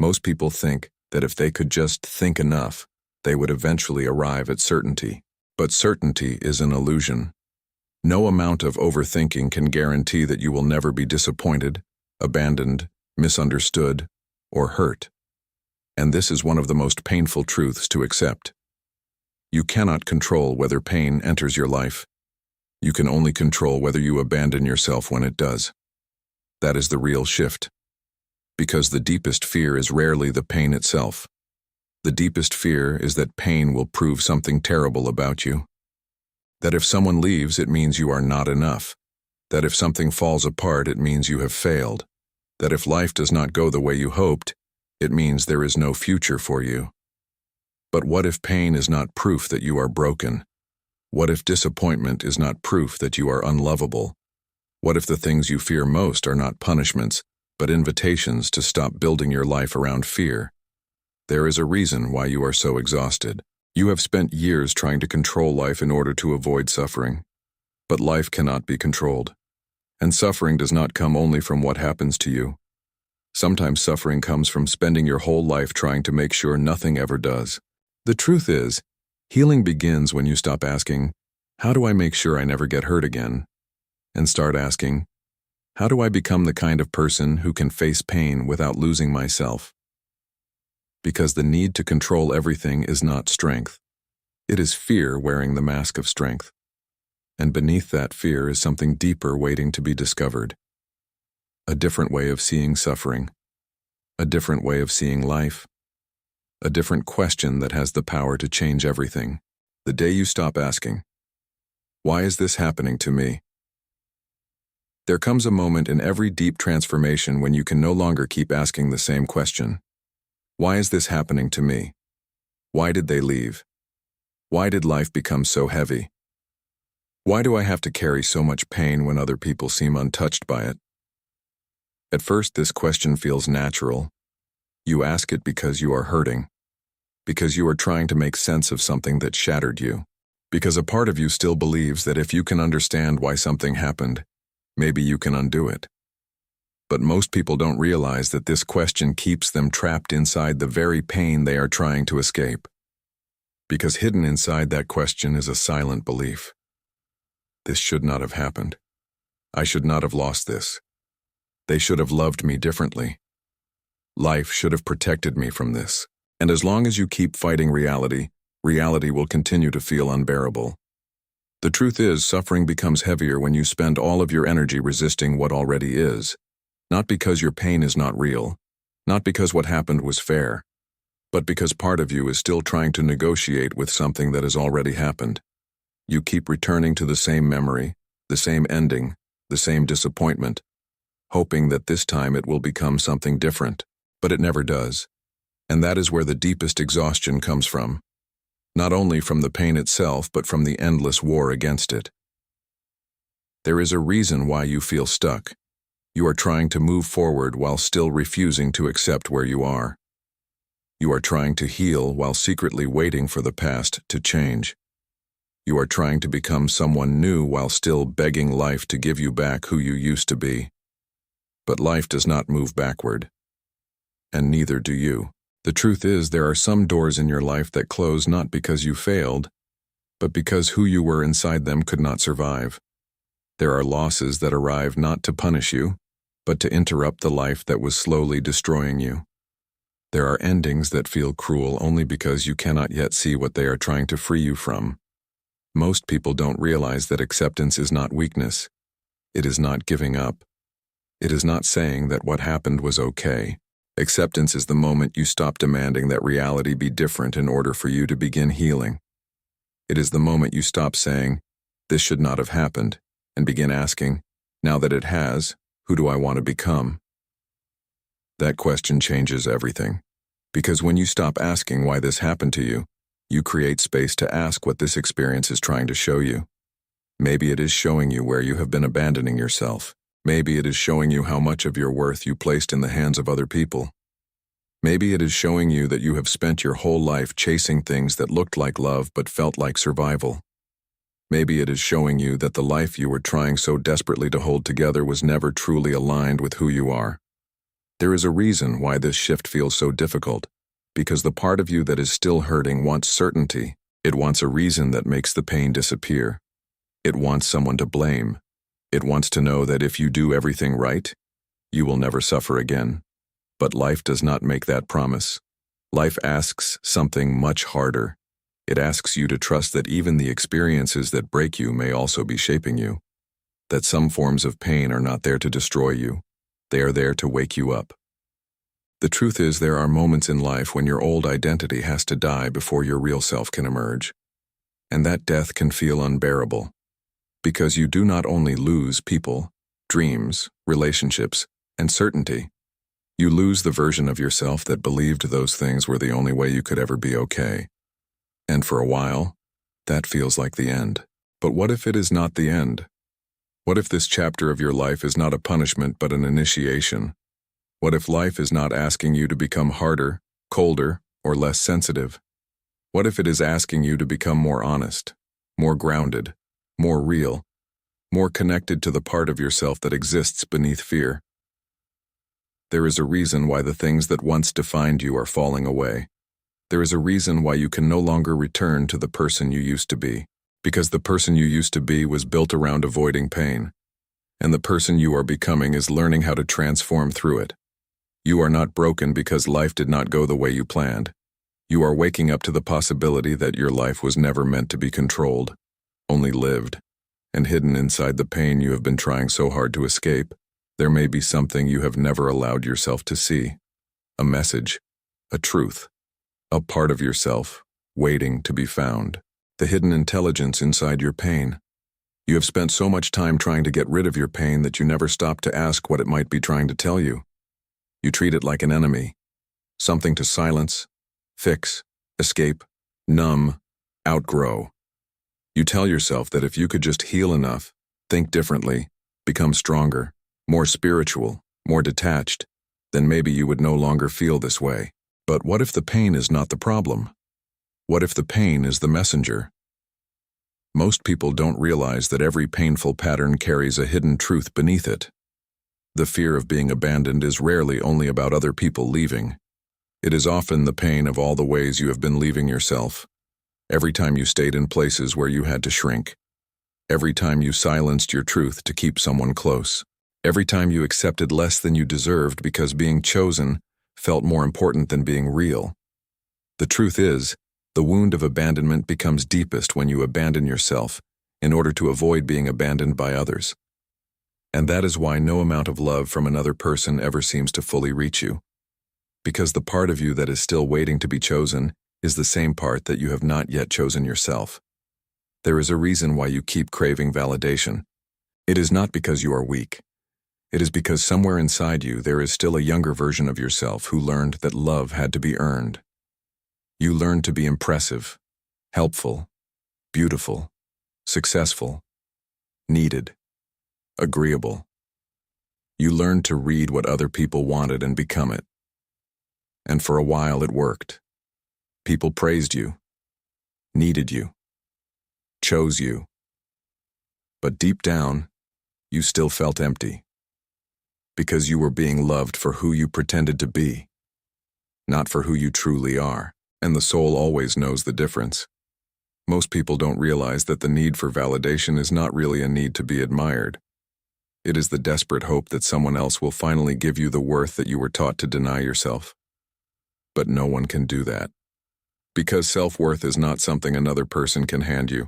Most people think that if they could just think enough, they would eventually arrive at certainty. But certainty is an illusion. No amount of overthinking can guarantee that you will never be disappointed, abandoned, misunderstood, or hurt. And this is one of the most painful truths to accept. You cannot control whether pain enters your life. You can only control whether you abandon yourself when it does. That is the real shift. Because the deepest fear is rarely the pain itself. The deepest fear is that pain will prove something terrible about you. That if someone leaves, it means you are not enough. That if something falls apart, it means you have failed. That if life does not go the way you hoped, it means there is no future for you. But what if pain is not proof that you are broken? What if disappointment is not proof that you are unlovable? What if the things you fear most are not punishments, but invitations to stop building your life around fear? There is a reason why you are so exhausted. You have spent years trying to control life in order to avoid suffering. But life cannot be controlled. And suffering does not come only from what happens to you. Sometimes suffering comes from spending your whole life trying to make sure nothing ever does. The truth is, healing begins when you stop asking, "How do I make sure I never get hurt again?" and start asking, "How do I become the kind of person who can face pain without losing myself?" Because the need to control everything is not strength. It is fear wearing the mask of strength. And beneath that fear is something deeper waiting to be discovered. A different way of seeing suffering. A different way of seeing life. A different question that has the power to change everything. The day you stop asking, "Why is this happening to me?" There comes a moment in every deep transformation when you can no longer keep asking the same question. Why is this happening to me? Why did they leave? Why did life become so heavy? Why do I have to carry so much pain when other people seem untouched by it? At first, this question feels natural. You ask it because you are hurting, because you are trying to make sense of something that shattered you, because a part of you still believes that if you can understand why something happened, maybe you can undo it. But most people don't realize that this question keeps them trapped inside the very pain they are trying to escape. Because hidden inside that question is a silent belief. This should not have happened. I should not have lost this. They should have loved me differently. Life should have protected me from this. And as long as you keep fighting reality, reality will continue to feel unbearable. The truth is, suffering becomes heavier when you spend all of your energy resisting what already is. Not because your pain is not real, not because what happened was fair, but because part of you is still trying to negotiate with something that has already happened. You keep returning to the same memory, the same ending, the same disappointment, hoping that this time it will become something different, but it never does. And that is where the deepest exhaustion comes from. Not only from the pain itself, but from the endless war against it. There is a reason why you feel stuck. You are trying to move forward while still refusing to accept where you are. You are trying to heal while secretly waiting for the past to change. You are trying to become someone new while still begging life to give you back who you used to be. But life does not move backward. And neither do you. The truth is, there are some doors in your life that close not because you failed, but because who you were inside them could not survive. There are losses that arrive not to punish you, but to interrupt the life that was slowly destroying you. There are endings that feel cruel only because you cannot yet see what they are trying to free you from. Most people don't realize that acceptance is not weakness. It is not giving up. It is not saying that what happened was okay. Acceptance is the moment you stop demanding that reality be different in order for you to begin healing. It is the moment you stop saying, "This should not have happened," and begin asking, "Now that it has, who do I want to become?" That question changes everything. Because when you stop asking why this happened to you, you create space to ask what this experience is trying to show you. Maybe it is showing you where you have been abandoning yourself. Maybe it is showing you how much of your worth you placed in the hands of other people. Maybe it is showing you that you have spent your whole life chasing things that looked like love but felt like survival. Maybe it is showing you that the life you were trying so desperately to hold together was never truly aligned with who you are. There is a reason why this shift feels so difficult, because the part of you that is still hurting wants certainty. It wants a reason that makes the pain disappear. It wants someone to blame. It wants to know that if you do everything right, you will never suffer again. But life does not make that promise. Life asks something much harder. It asks you to trust that even the experiences that break you may also be shaping you. That some forms of pain are not there to destroy you. They are there to wake you up. The truth is, there are moments in life when your old identity has to die before your real self can emerge. And that death can feel unbearable. Because you do not only lose people, dreams, relationships, and certainty. You lose the version of yourself that believed those things were the only way you could ever be okay. And for a while, that feels like the end. But what if it is not the end? What if this chapter of your life is not a punishment but an initiation? What if life is not asking you to become harder, colder, or less sensitive? What if it is asking you to become more honest, more grounded, more real, more connected to the part of yourself that exists beneath fear? There is a reason why the things that once defined you are falling away. There is a reason why you can no longer return to the person you used to be, because the person you used to be was built around avoiding pain, and the person you are becoming is learning how to transform through it. You are not broken because life did not go the way you planned. You are waking up to the possibility that your life was never meant to be controlled, only lived, and hidden inside the pain you have been trying so hard to escape. There may be something you have never allowed yourself to see. A message, a truth, a part of yourself, waiting to be found. The hidden intelligence inside your pain. You have spent so much time trying to get rid of your pain that you never stop to ask what it might be trying to tell you. You treat it like an enemy, something to silence, fix, escape, numb, outgrow. You tell yourself that if you could just heal enough, think differently, become stronger, more spiritual, more detached, then maybe you would no longer feel this way. But what if the pain is not the problem? What if the pain is the messenger? Most people don't realize that every painful pattern carries a hidden truth beneath it. The fear of being abandoned is rarely only about other people leaving. It is often the pain of all the ways you have been leaving yourself. Every time you stayed in places where you had to shrink. Every time you silenced your truth to keep someone close. Every time you accepted less than you deserved because being chosen felt more important than being real. The truth is, the wound of abandonment becomes deepest when you abandon yourself in order to avoid being abandoned by others. And that is why no amount of love from another person ever seems to fully reach you. Because the part of you that is still waiting to be chosen is the same part that you have not yet chosen yourself. There is a reason why you keep craving validation. It is not because you are weak. It is because somewhere inside you there is still a younger version of yourself who learned that love had to be earned. You learned to be impressive, helpful, beautiful, successful, needed, agreeable. You learned to read what other people wanted and become it. And for a while it worked. People praised you, needed you, chose you. But deep down, you still felt empty. Because you were being loved for who you pretended to be, not for who you truly are. And the soul always knows the difference. Most people don't realize that the need for validation is not really a need to be admired. It is the desperate hope that someone else will finally give you the worth that you were taught to deny yourself. But no one can do that. Because self-worth is not something another person can hand you.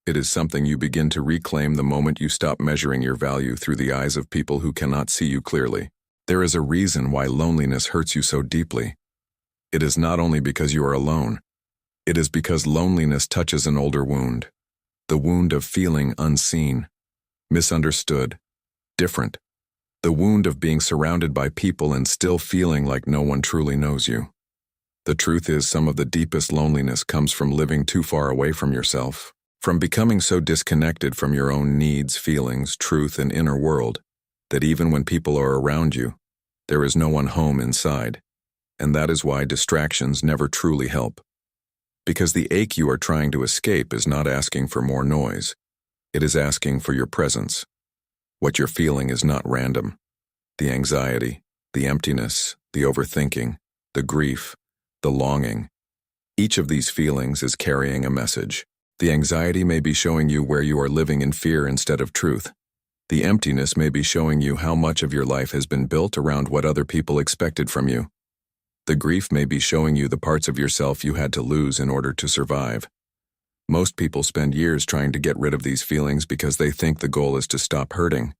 It is something you begin to reclaim the moment you stop measuring your value through the eyes of people who cannot see you clearly. There is a reason why loneliness hurts you so deeply. It is not only because you are alone. It is because loneliness touches an older wound. The wound of feeling unseen, misunderstood, different. The wound of being surrounded by people and still feeling like no one truly knows you. The truth is, some of the deepest loneliness comes from living too far away from yourself. From becoming so disconnected from your own needs, feelings, truth, and inner world, that even when people are around you, there is no one home inside. And that is why distractions never truly help. Because the ache you are trying to escape is not asking for more noise. It is asking for your presence. What you're feeling is not random. The anxiety, the emptiness, the overthinking, the grief, the longing. Each of these feelings is carrying a message. The anxiety may be showing you where you are living in fear instead of truth. The emptiness may be showing you how much of your life has been built around what other people expected from you. The grief may be showing you the parts of yourself you had to lose in order to survive. Most people spend years trying to get rid of these feelings because they think the goal is to stop hurting.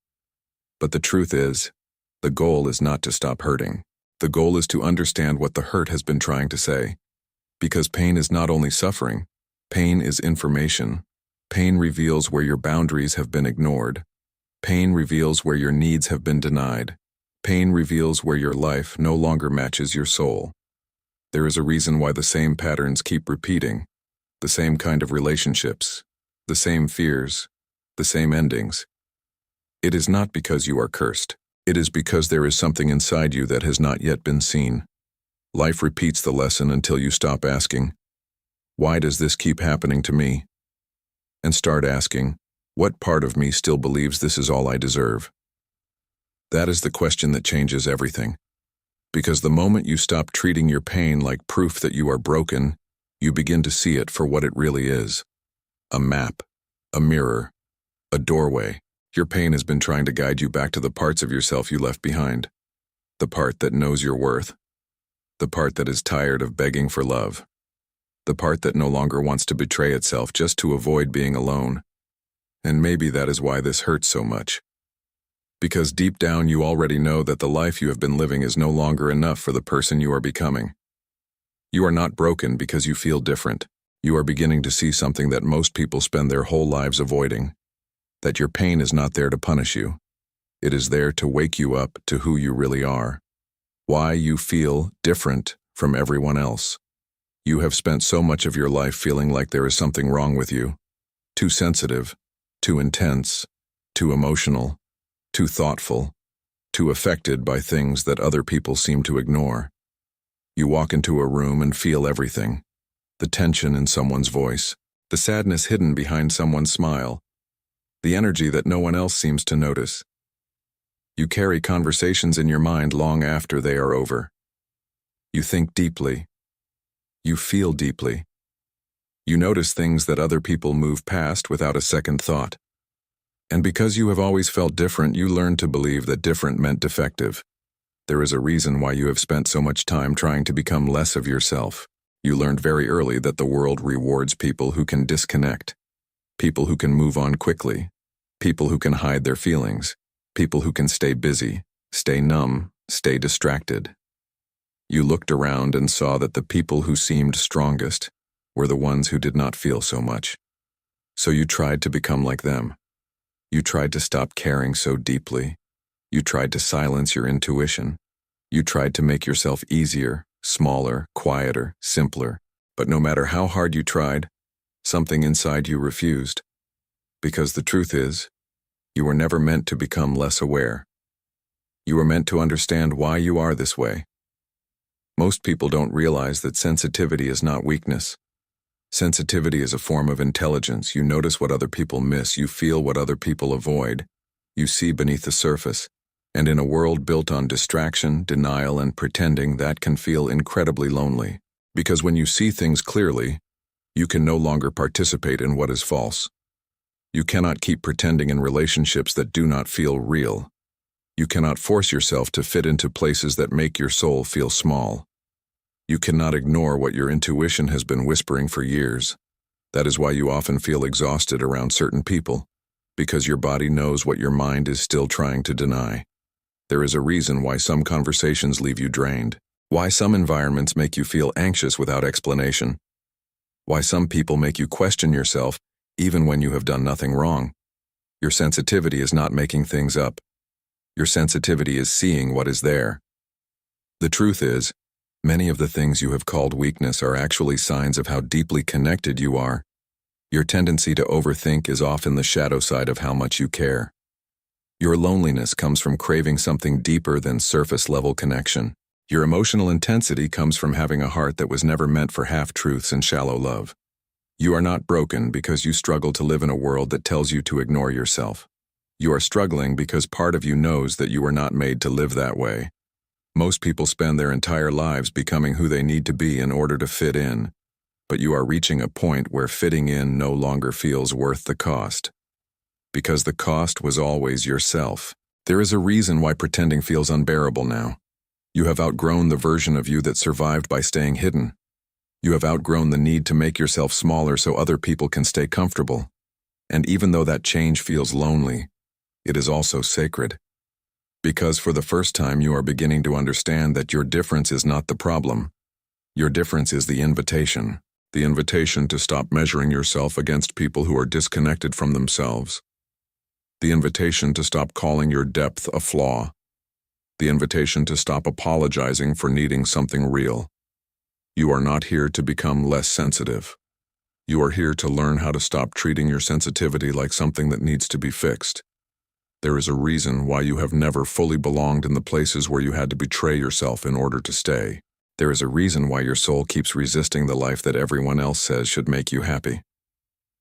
But the truth is, the goal is not to stop hurting. The goal is to understand what the hurt has been trying to say. Because pain is not only suffering, pain is information. Pain reveals where your boundaries have been ignored. Pain reveals where your needs have been denied. Pain reveals where your life no longer matches your soul. There is a reason why the same patterns keep repeating. The same kind of relationships, the same fears, the same endings. It is not because you are cursed. It is because there is something inside you that has not yet been seen. Life repeats the lesson until you stop asking, "Why does this keep happening to me?" and start asking, "What part of me still believes this is all I deserve?" That is the question that changes everything. Because the moment you stop treating your pain like proof that you are broken, you begin to see it for what it really is. A map, a mirror, a doorway. Your pain has been trying to guide you back to the parts of yourself you left behind. The part that knows your worth. The part that is tired of begging for love. The part that no longer wants to betray itself just to avoid being alone. And maybe that is why this hurts so much. Because deep down you already know that the life you have been living is no longer enough for the person you are becoming. You are not broken because you feel different. You are beginning to see something that most people spend their whole lives avoiding. That your pain is not there to punish you. It is there to wake you up to who you really are. Why you feel different from everyone else. You have spent so much of your life feeling like there is something wrong with you. Too sensitive, too intense, too emotional, too thoughtful, too affected by things that other people seem to ignore. You walk into a room and feel everything. The tension in someone's voice, the sadness hidden behind someone's smile, the energy that no one else seems to notice. You carry conversations in your mind long after they are over. You think deeply. You feel deeply. You notice things that other people move past without a second thought. And because you have always felt different, you learned to believe that different meant defective. There is a reason why you have spent so much time trying to become less of yourself. You learned very early that the world rewards people who can disconnect, people who can move on quickly, people who can hide their feelings, people who can stay busy, stay numb, stay distracted. You looked around and saw that the people who seemed strongest were the ones who did not feel so much. So you tried to become like them. You tried to stop caring so deeply. You tried to silence your intuition. You tried to make yourself easier, smaller, quieter, simpler. But no matter how hard you tried, something inside you refused. Because the truth is, you were never meant to become less aware. You were meant to understand why you are this way. Most people don't realize that sensitivity is not weakness. Sensitivity is a form of intelligence. You notice what other people miss. You feel what other people avoid. You see beneath the surface. And in a world built on distraction, denial, and pretending, that can feel incredibly lonely. Because when you see things clearly, you can no longer participate in what is false. You cannot keep pretending in relationships that do not feel real. You cannot force yourself to fit into places that make your soul feel small. You cannot ignore what your intuition has been whispering for years. That is why you often feel exhausted around certain people, because your body knows what your mind is still trying to deny. There is a reason why some conversations leave you drained, why some environments make you feel anxious without explanation, why some people make you question yourself even when you have done nothing wrong. Your sensitivity is not making things up. Your sensitivity is seeing what is there. The truth is, many of the things you have called weakness are actually signs of how deeply connected you are. Your tendency to overthink is often the shadow side of how much you care. Your loneliness comes from craving something deeper than surface-level connection. Your emotional intensity comes from having a heart that was never meant for half-truths and shallow love. You are not broken because you struggle to live in a world that tells you to ignore yourself. You are struggling because part of you knows that you are not made to live that way. Most people spend their entire lives becoming who they need to be in order to fit in, but you are reaching a point where fitting in no longer feels worth the cost. Because the cost was always yourself. There is a reason why pretending feels unbearable now. You have outgrown the version of you that survived by staying hidden. You have outgrown the need to make yourself smaller so other people can stay comfortable. And even though that change feels lonely, it is also sacred. Because for the first time you are beginning to understand that your difference is not the problem. Your difference is the invitation. The invitation to stop measuring yourself against people who are disconnected from themselves. The invitation to stop calling your depth a flaw. The invitation to stop apologizing for needing something real. You are not here to become less sensitive. You are here to learn how to stop treating your sensitivity like something that needs to be fixed. There is a reason why you have never fully belonged in the places where you had to betray yourself in order to stay. There is a reason why your soul keeps resisting the life that everyone else says should make you happy.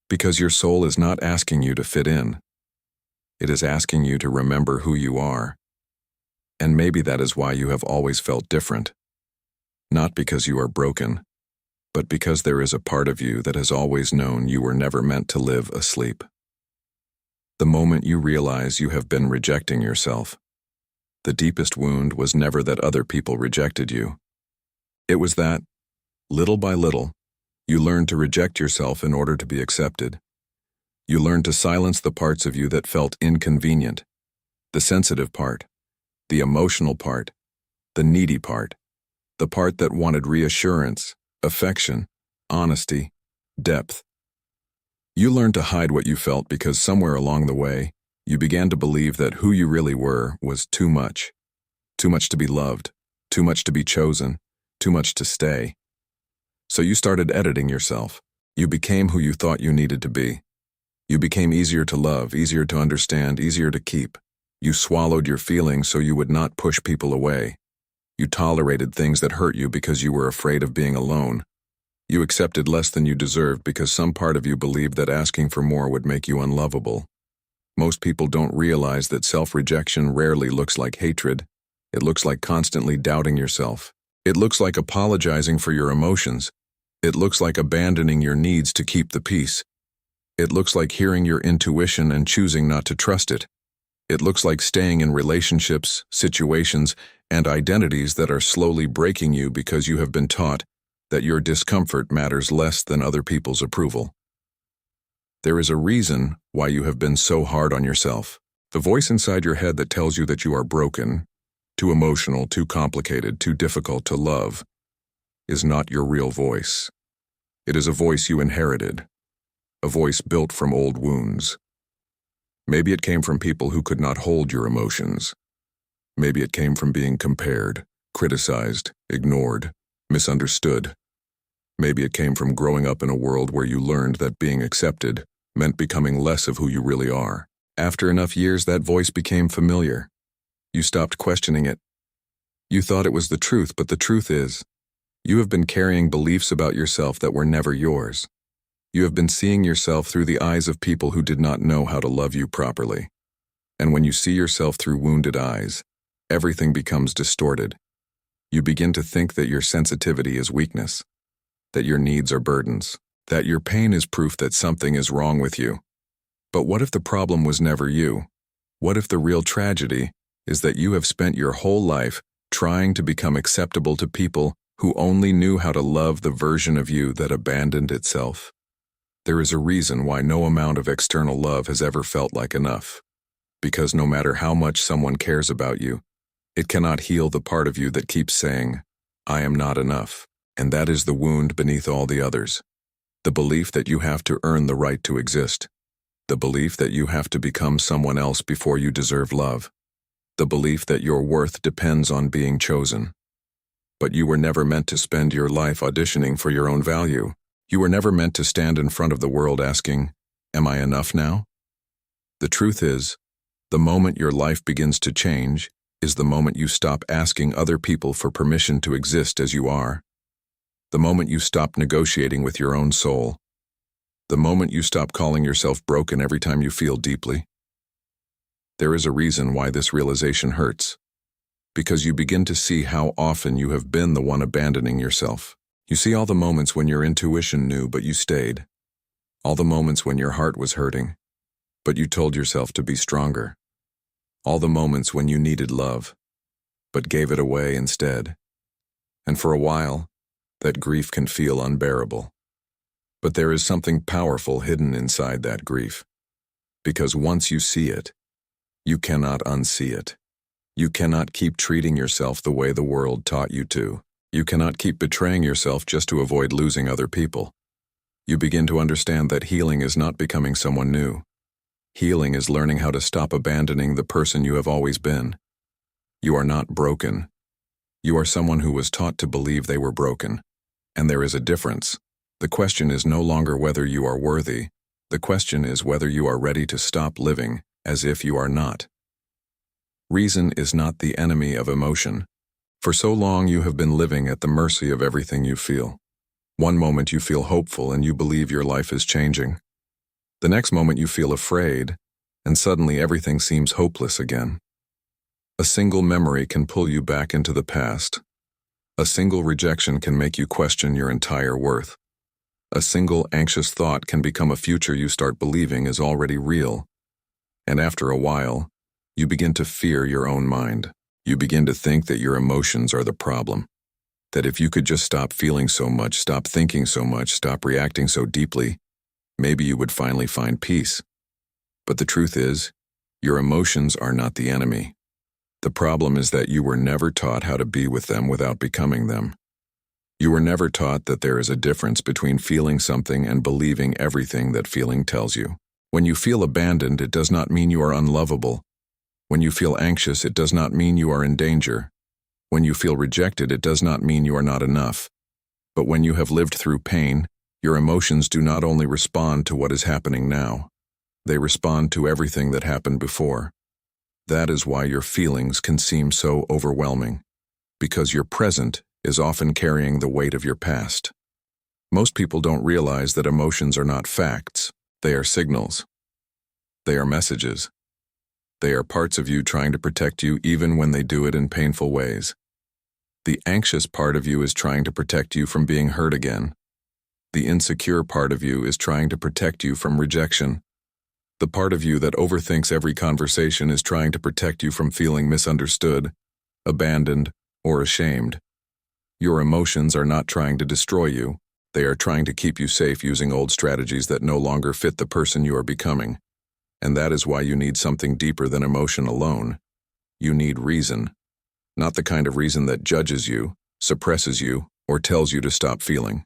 Because your soul is not asking you to fit in. It is asking you to remember who you are. And maybe that is why you have always felt different. Not because you are broken, but because there is a part of you that has always known you were never meant to live asleep. The moment you realize you have been rejecting yourself, the deepest wound was never that other people rejected you. It was that, little by little, you learned to reject yourself in order to be accepted. You learned to silence the parts of you that felt inconvenient, the sensitive part, the emotional part, the needy part, the part that wanted reassurance, affection, honesty, depth. You learned to hide what you felt because somewhere along the way, you began to believe that who you really were was too much. Too much to be loved, too much to be chosen, too much to stay. So you started editing yourself. You became who you thought you needed to be. You became easier to love, easier to understand, easier to keep. You swallowed your feelings so you would not push people away. You tolerated things that hurt you because you were afraid of being alone. You accepted less than you deserved because some part of you believed that asking for more would make you unlovable. Most people don't realize that self-rejection rarely looks like hatred. It looks like constantly doubting yourself. It looks like apologizing for your emotions. It looks like abandoning your needs to keep the peace. It looks like hearing your intuition and choosing not to trust it. It looks like staying in relationships, situations, and identities that are slowly breaking you because you have been taught that your discomfort matters less than other people's approval. There is a reason why you have been so hard on yourself. The voice inside your head that tells you that you are broken, too emotional, too complicated, too difficult to love, is not your real voice. It is a voice you inherited, a voice built from old wounds. Maybe it came from people who could not hold your emotions. Maybe it came from being compared, criticized, ignored, misunderstood. Maybe it came from growing up in a world where you learned that being accepted meant becoming less of who you really are. After enough years, that voice became familiar. You stopped questioning it. You thought it was the truth, but the truth is, you have been carrying beliefs about yourself that were never yours. You have been seeing yourself through the eyes of people who did not know how to love you properly. And when you see yourself through wounded eyes, everything becomes distorted. You begin to think that your sensitivity is weakness, that your needs are burdens, that your pain is proof that something is wrong with you. But what if the problem was never you? What if the real tragedy is that you have spent your whole life trying to become acceptable to people who only knew how to love the version of you that abandoned itself? There is a reason why no amount of external love has ever felt like enough. Because no matter how much someone cares about you, it cannot heal the part of you that keeps saying, "I am not enough." And that is the wound beneath all the others. The belief that you have to earn the right to exist. The belief that you have to become someone else before you deserve love. The belief that your worth depends on being chosen. But you were never meant to spend your life auditioning for your own value. You were never meant to stand in front of the world asking, "Am I enough now?" The truth is, the moment your life begins to change, is the moment you stop asking other people for permission to exist as you are, the moment you stop negotiating with your own soul, the moment you stop calling yourself broken every time you feel deeply. There is a reason why this realization hurts, because you begin to see how often you have been the one abandoning yourself. You see all the moments when your intuition knew but you stayed, all the moments when your heart was hurting, but you told yourself to be stronger, all the moments when you needed love, but gave it away instead. And for a while, that grief can feel unbearable. But there is something powerful hidden inside that grief, because once you see it, you cannot unsee it. You cannot keep treating yourself the way the world taught you to. You cannot keep betraying yourself just to avoid losing other people. You begin to understand that healing is not becoming someone new. Healing is learning how to stop abandoning the person you have always been. You are not broken. You are someone who was taught to believe they were broken. And there is a difference. The question is no longer whether you are worthy. The question is whether you are ready to stop living as if you are not. Reason is not the enemy of emotion. For so long you have been living at the mercy of everything you feel. One moment you feel hopeful and you believe your life is changing. The next moment you feel afraid, and suddenly everything seems hopeless again. A single memory can pull you back into the past. A single rejection can make you question your entire worth. A single anxious thought can become a future you start believing is already real. And after a while, you begin to fear your own mind. You begin to think that your emotions are the problem. That if you could just stop feeling so much, stop thinking so much, stop reacting so deeply, maybe you would finally find peace. But the truth is, your emotions are not the enemy. The problem is that you were never taught how to be with them without becoming them. You were never taught that there is a difference between feeling something and believing everything that feeling tells you. When you feel abandoned, it does not mean you are unlovable. When you feel anxious, it does not mean you are in danger. When you feel rejected, it does not mean you are not enough. But when you have lived through pain, your emotions do not only respond to what is happening now, they respond to everything that happened before. That is why your feelings can seem so overwhelming, because your present is often carrying the weight of your past. Most people don't realize that emotions are not facts, they are signals. They are messages. They are parts of you trying to protect you even when they do it in painful ways. The anxious part of you is trying to protect you from being hurt again. The insecure part of you is trying to protect you from rejection. The part of you that overthinks every conversation is trying to protect you from feeling misunderstood, abandoned, or ashamed. Your emotions are not trying to destroy you. They are trying to keep you safe using old strategies that no longer fit the person you are becoming. And that is why you need something deeper than emotion alone. You need reason. Not the kind of reason that judges you, suppresses you, or tells you to stop feeling.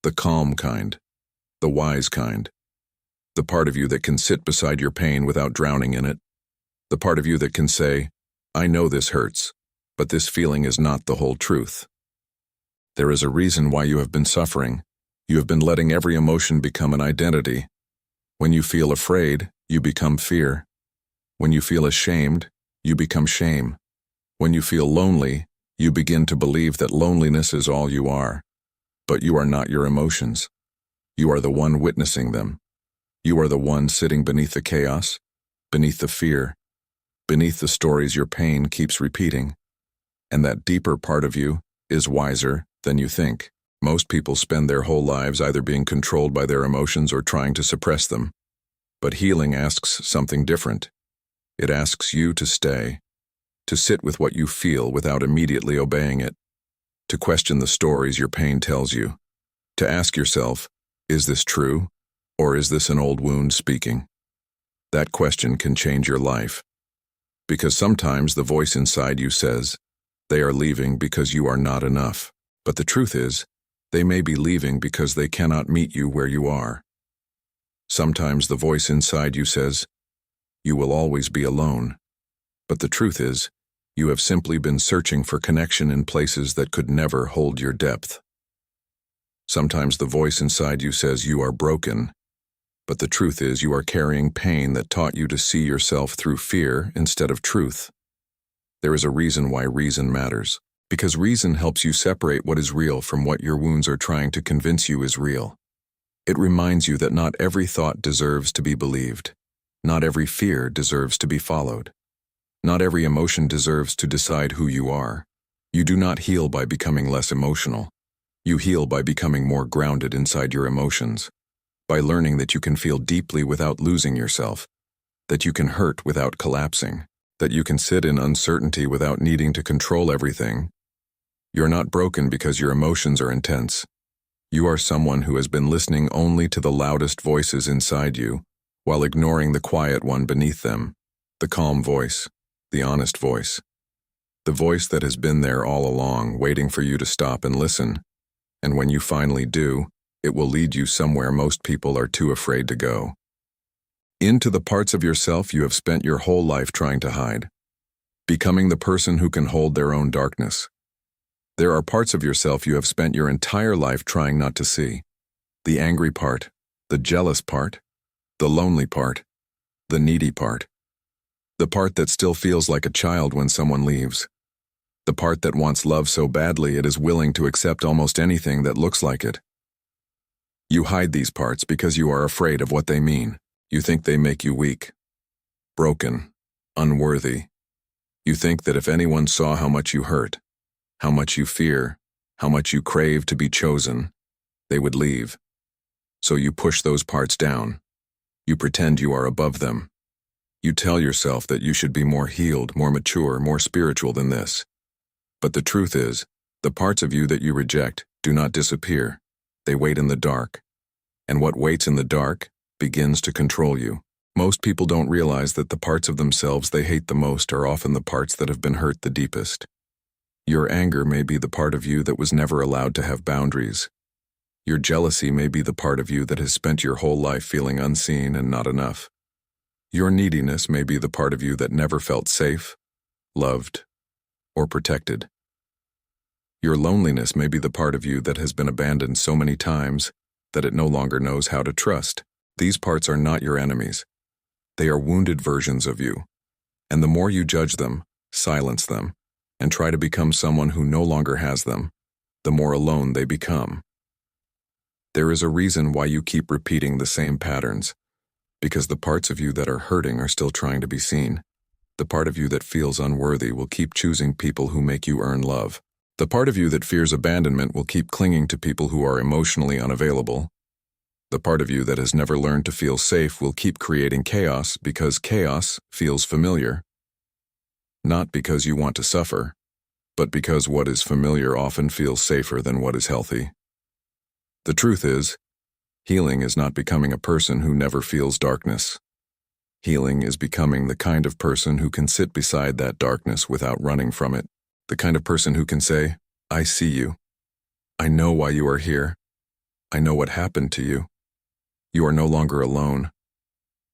The calm kind. The wise kind. The part of you that can sit beside your pain without drowning in it. The part of you that can say, I know this hurts, but this feeling is not the whole truth. There is a reason why you have been suffering. You have been letting every emotion become an identity. When you feel afraid, you become fear. When you feel ashamed, you become shame. When you feel lonely, you begin to believe that loneliness is all you are. But you are not your emotions. You are the one witnessing them. You are the one sitting beneath the chaos, beneath the fear, beneath the stories your pain keeps repeating. And that deeper part of you is wiser than you think. Most people spend their whole lives either being controlled by their emotions or trying to suppress them. But healing asks something different. It asks you to stay, to sit with what you feel without immediately obeying it, to question the stories your pain tells you, to ask yourself, is this true, or is this an old wound speaking? That question can change your life. Because sometimes the voice inside you says, they are leaving because you are not enough. But the truth is, they may be leaving because they cannot meet you where you are. Sometimes the voice inside you says, you will always be alone. But the truth is, you have simply been searching for connection in places that could never hold your depth. Sometimes the voice inside you says you are broken, but the truth is you are carrying pain that taught you to see yourself through fear instead of truth. There is a reason why reason matters. Because reason helps you separate what is real from what your wounds are trying to convince you is real. It reminds you that not every thought deserves to be believed. Not every fear deserves to be followed. Not every emotion deserves to decide who you are. You do not heal by becoming less emotional. You heal by becoming more grounded inside your emotions. By learning that you can feel deeply without losing yourself. That you can hurt without collapsing. That you can sit in uncertainty without needing to control everything. You're not broken because your emotions are intense. You are someone who has been listening only to the loudest voices inside you, while ignoring the quiet one beneath them, the calm voice, the honest voice. The voice that has been there all along, waiting for you to stop and listen. And when you finally do, it will lead you somewhere most people are too afraid to go. Into the parts of yourself you have spent your whole life trying to hide. Becoming the person who can hold their own darkness. There are parts of yourself you have spent your entire life trying not to see. The angry part, the jealous part, the lonely part, the needy part. The part that still feels like a child when someone leaves. The part that wants love so badly it is willing to accept almost anything that looks like it. You hide these parts because you are afraid of what they mean. You think they make you weak, broken, unworthy. You think that if anyone saw how much you hurt, how much you fear, how much you crave to be chosen, they would leave. So you push those parts down. You pretend you are above them. You tell yourself that you should be more healed, more mature, more spiritual than this. But the truth is, the parts of you that you reject do not disappear. They wait in the dark. And what waits in the dark begins to control you. Most people don't realize that the parts of themselves they hate the most are often the parts that have been hurt the deepest. Your anger may be the part of you that was never allowed to have boundaries. Your jealousy may be the part of you that has spent your whole life feeling unseen and not enough. Your neediness may be the part of you that never felt safe, loved, or protected. Your loneliness may be the part of you that has been abandoned so many times that it no longer knows how to trust. These parts are not your enemies. They are wounded versions of you. And the more you judge them, silence them, and try to become someone who no longer has them, the more alone they become. There is a reason why you keep repeating the same patterns, because the parts of you that are hurting are still trying to be seen. The part of you that feels unworthy will keep choosing people who make you earn love. The part of you that fears abandonment will keep clinging to people who are emotionally unavailable. The part of you that has never learned to feel safe will keep creating chaos because chaos feels familiar. Not because you want to suffer, but because what is familiar often feels safer than what is healthy. The truth is, healing is not becoming a person who never feels darkness. Healing is becoming the kind of person who can sit beside that darkness without running from it. The kind of person who can say, I see you. I know why you are here. I know what happened to you. You are no longer alone.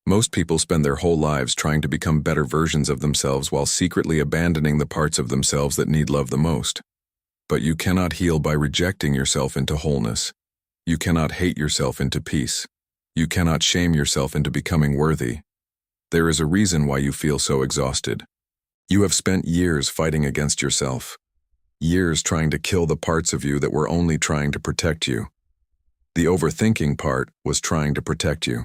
Most people spend their whole lives trying to become better versions of themselves while secretly abandoning the parts of themselves that need love the most. But you cannot heal by rejecting yourself into wholeness. You cannot hate yourself into peace. You cannot shame yourself into becoming worthy. There is a reason why you feel so exhausted. You have spent years fighting against yourself. Years trying to kill the parts of you that were only trying to protect you. The overthinking part was trying to protect you.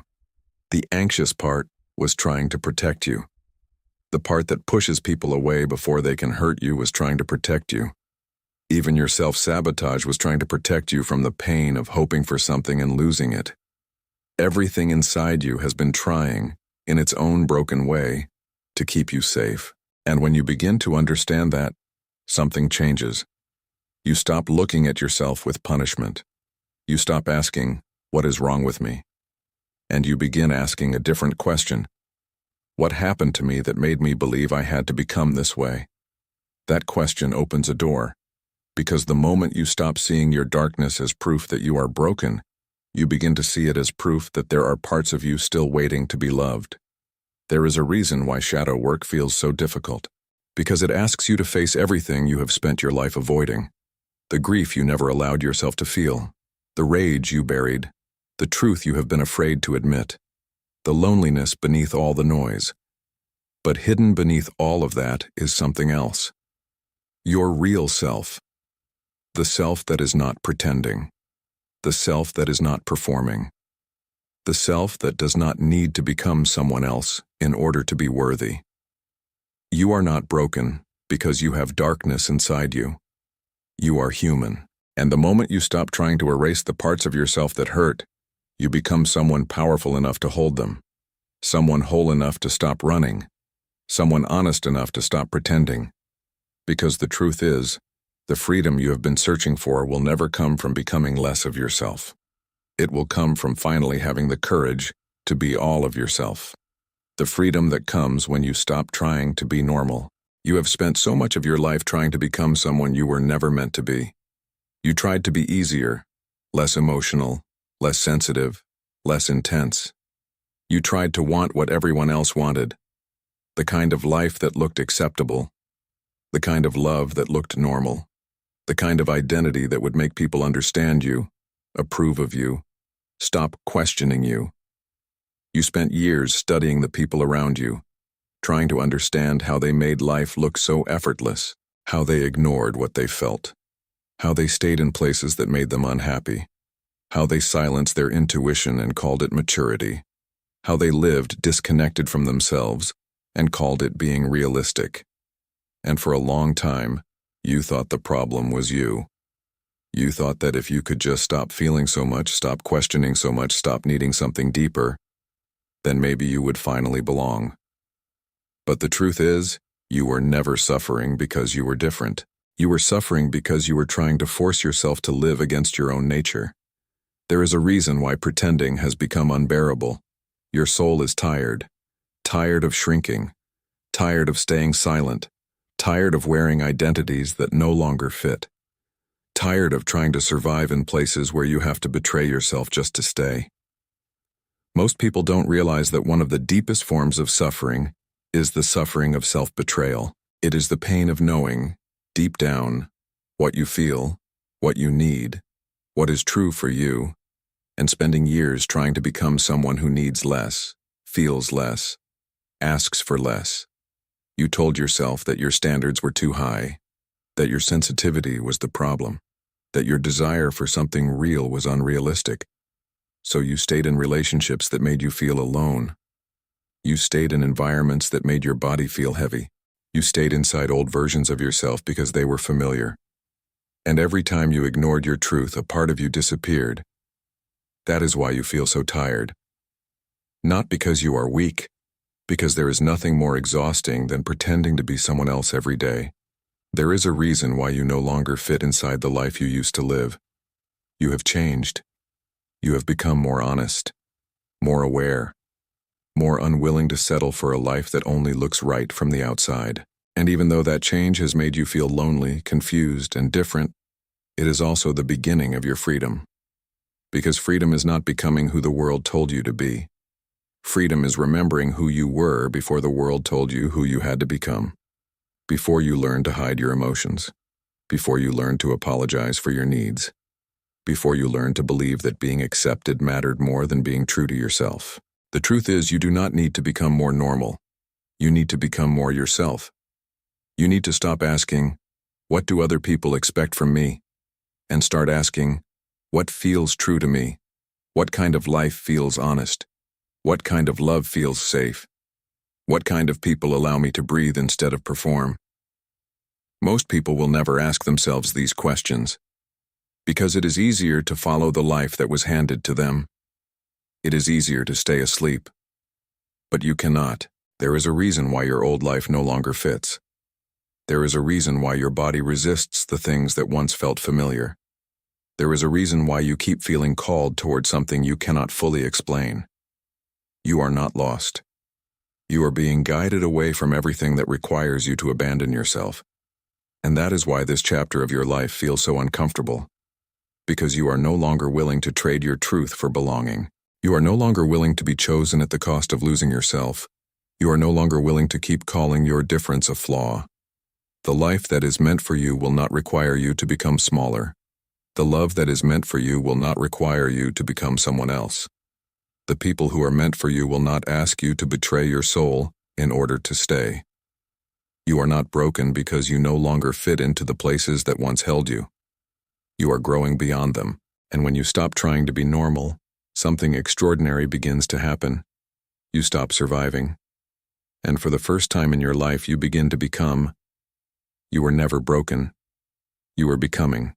The anxious part was trying to protect you. The part that pushes people away before they can hurt you was trying to protect you. Even your self-sabotage was trying to protect you from the pain of hoping for something and losing it. Everything inside you has been trying, in its own broken way, to keep you safe. And when you begin to understand that, something changes. You stop looking at yourself with punishment. You stop asking, what is wrong with me? And you begin asking a different question. What happened to me that made me believe I had to become this way? That question opens a door, because the moment you stop seeing your darkness as proof that you are broken, you begin to see it as proof that there are parts of you still waiting to be loved. There is a reason why shadow work feels so difficult, because it asks you to face everything you have spent your life avoiding. The grief you never allowed yourself to feel, the rage you buried, the truth you have been afraid to admit, the loneliness beneath all the noise. But hidden beneath all of that is something else. Your real self. The self that is not pretending. The self that is not performing. The self that does not need to become someone else in order to be worthy. You are not broken because you have darkness inside you. You are human. And the moment you stop trying to erase the parts of yourself that hurt, you become someone powerful enough to hold them. Someone whole enough to stop running. Someone honest enough to stop pretending. Because the truth is, the freedom you have been searching for will never come from becoming less of yourself. It will come from finally having the courage to be all of yourself. The freedom that comes when you stop trying to be normal. You have spent so much of your life trying to become someone you were never meant to be. You tried to be easier, less emotional, less sensitive, less intense. You tried to want what everyone else wanted. The kind of life that looked acceptable. The kind of love that looked normal. The kind of identity that would make people understand you, approve of you, stop questioning you. You spent years studying the people around you, trying to understand how they made life look so effortless, how they ignored what they felt, how they stayed in places that made them unhappy, how they silenced their intuition and called it maturity, how they lived disconnected from themselves and called it being realistic. And for a long time, you thought the problem was you. You thought that if you could just stop feeling so much, stop questioning so much, stop needing something deeper, then maybe you would finally belong. But the truth is, you were never suffering because you were different. You were suffering because you were trying to force yourself to live against your own nature. There is a reason why pretending has become unbearable. Your soul is tired. Tired of shrinking. Tired of staying silent. Tired of wearing identities that no longer fit. Tired of trying to survive in places where you have to betray yourself just to stay. Most people don't realize that one of the deepest forms of suffering is the suffering of self-betrayal. It is the pain of knowing, deep down, what you feel, what you need, what is true for you, and spending years trying to become someone who needs less, feels less, asks for less. You told yourself that your standards were too high, that your sensitivity was the problem, that your desire for something real was unrealistic. So you stayed in relationships that made you feel alone. You stayed in environments that made your body feel heavy. You stayed inside old versions of yourself because they were familiar. And every time you ignored your truth, a part of you disappeared. That is why you feel so tired. Not because you are weak, because there is nothing more exhausting than pretending to be someone else every day. There is a reason why you no longer fit inside the life you used to live. You have changed. You have become more honest, more aware, more unwilling to settle for a life that only looks right from the outside. And even though that change has made you feel lonely, confused, and different, it is also the beginning of your freedom. Because freedom is not becoming who the world told you to be. Freedom is remembering who you were before the world told you who you had to become. Before you learned to hide your emotions. Before you learned to apologize for your needs. Before you learned to believe that being accepted mattered more than being true to yourself. The truth is, you do not need to become more normal. You need to become more yourself. You need to stop asking, what do other people expect from me? And start asking, what feels true to me? What kind of life feels honest? What kind of love feels safe? What kind of people allow me to breathe instead of perform? Most people will never ask themselves these questions, because it is easier to follow the life that was handed to them. It is easier to stay asleep. But you cannot. There is a reason why your old life no longer fits. There is a reason why your body resists the things that once felt familiar. There is a reason why you keep feeling called toward something you cannot fully explain. You are not lost. You are being guided away from everything that requires you to abandon yourself. And that is why this chapter of your life feels so uncomfortable. Because you are no longer willing to trade your truth for belonging. You are no longer willing to be chosen at the cost of losing yourself. You are no longer willing to keep calling your difference a flaw. The life that is meant for you will not require you to become smaller. The love that is meant for you will not require you to become someone else. The people who are meant for you will not ask you to betray your soul, in order to stay. You are not broken because you no longer fit into the places that once held you. You are growing beyond them, and when you stop trying to be normal, something extraordinary begins to happen. You stop surviving. And for the first time in your life, you begin to become. You were never broken. You were becoming.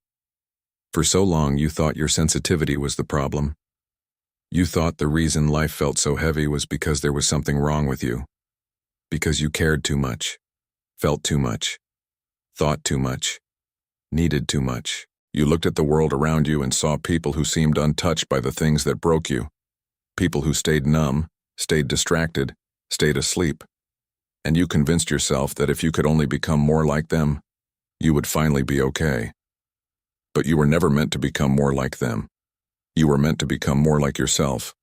For so long, you thought your sensitivity was the problem. You thought the reason life felt so heavy was because there was something wrong with you. Because you cared too much, felt too much, thought too much, needed too much. You looked at the world around you and saw people who seemed untouched by the things that broke you. People who stayed numb, stayed distracted, stayed asleep. And you convinced yourself that if you could only become more like them, you would finally be okay. But you were never meant to become more like them. You were meant to become more like yourself.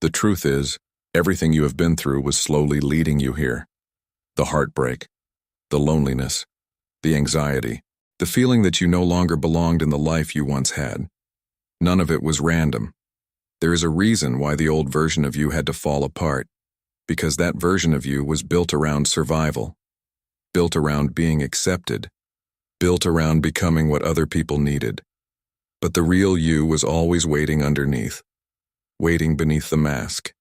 The truth is, everything you have been through was slowly leading you here. The heartbreak, the loneliness, the anxiety, the feeling that you no longer belonged in the life you once had. None of it was random. There is a reason why the old version of you had to fall apart, because that version of you was built around survival, built around being accepted, built around becoming what other people needed. But the real you was always waiting underneath, waiting beneath the mask,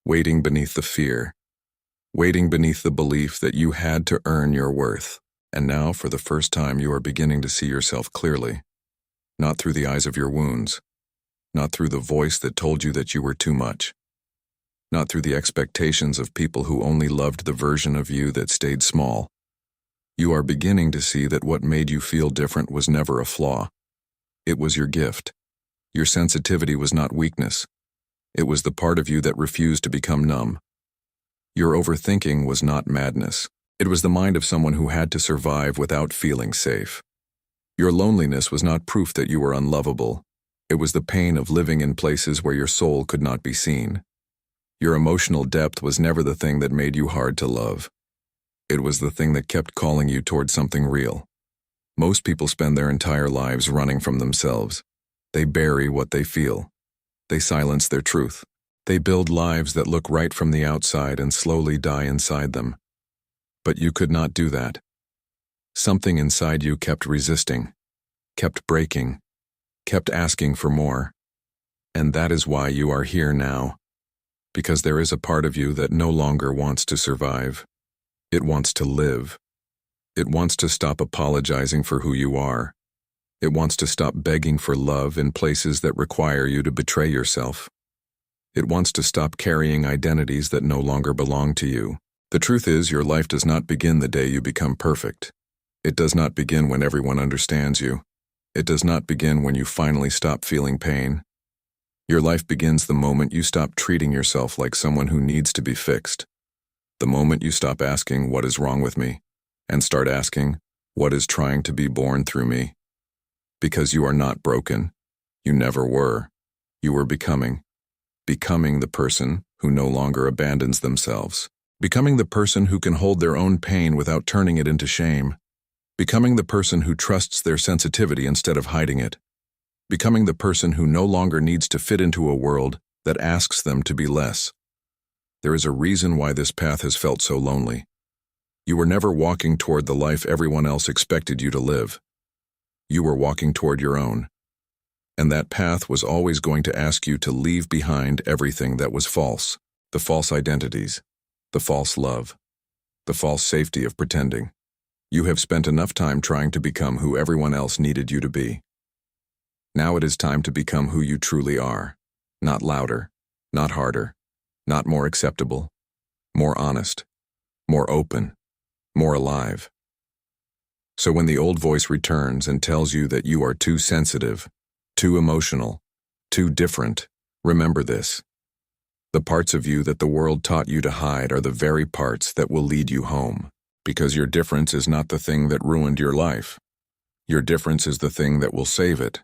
waiting beneath the fear, waiting beneath the belief that you had to earn your worth. And now, for the first time, you are beginning to see yourself clearly, not through the eyes of your wounds, not through the voice that told you that you were too much, not through the expectations of people who only loved the version of you that stayed small. You are beginning to see that what made you feel different was never a flaw. It was your gift. Your sensitivity was not weakness. It was the part of you that refused to become numb. Your overthinking was not madness. It was the mind of someone who had to survive without feeling safe. Your loneliness was not proof that you were unlovable. It was the pain of living in places where your soul could not be seen. Your emotional depth was never the thing that made you hard to love. It was the thing that kept calling you toward something real. Most people spend their entire lives running from themselves. They bury what they feel. They silence their truth. They build lives that look right from the outside and slowly die inside them. But you could not do that. Something inside you kept resisting, kept breaking, kept asking for more. And that is why you are here now. Because there is a part of you that no longer wants to survive. It wants to live. It wants to stop apologizing for who you are. It wants to stop begging for love in places that require you to betray yourself. It wants to stop carrying identities that no longer belong to you. The truth is, your life does not begin the day you become perfect. It does not begin when everyone understands you. It does not begin when you finally stop feeling pain. Your life begins the moment you stop treating yourself like someone who needs to be fixed. The moment you stop asking, "What is wrong with me?" and start asking, "What is trying to be born through me?" Because you are not broken. You never were. You were becoming. Becoming the person who no longer abandons themselves. Becoming the person who can hold their own pain without turning it into shame. Becoming the person who trusts their sensitivity instead of hiding it. Becoming the person who no longer needs to fit into a world that asks them to be less. There is a reason why this path has felt so lonely. You were never walking toward the life everyone else expected you to live. You were walking toward your own. And that path was always going to ask you to leave behind everything that was false. The false identities. The false love. The false safety of pretending. You have spent enough time trying to become who everyone else needed you to be. Now it is time to become who you truly are. Not louder, not harder, not more acceptable, more honest, more open, more alive. So when the old voice returns and tells you that you are too sensitive, too emotional, too different, remember this. The parts of you that the world taught you to hide are the very parts that will lead you home. Because your difference is not the thing that ruined your life. Your difference is the thing that will save it.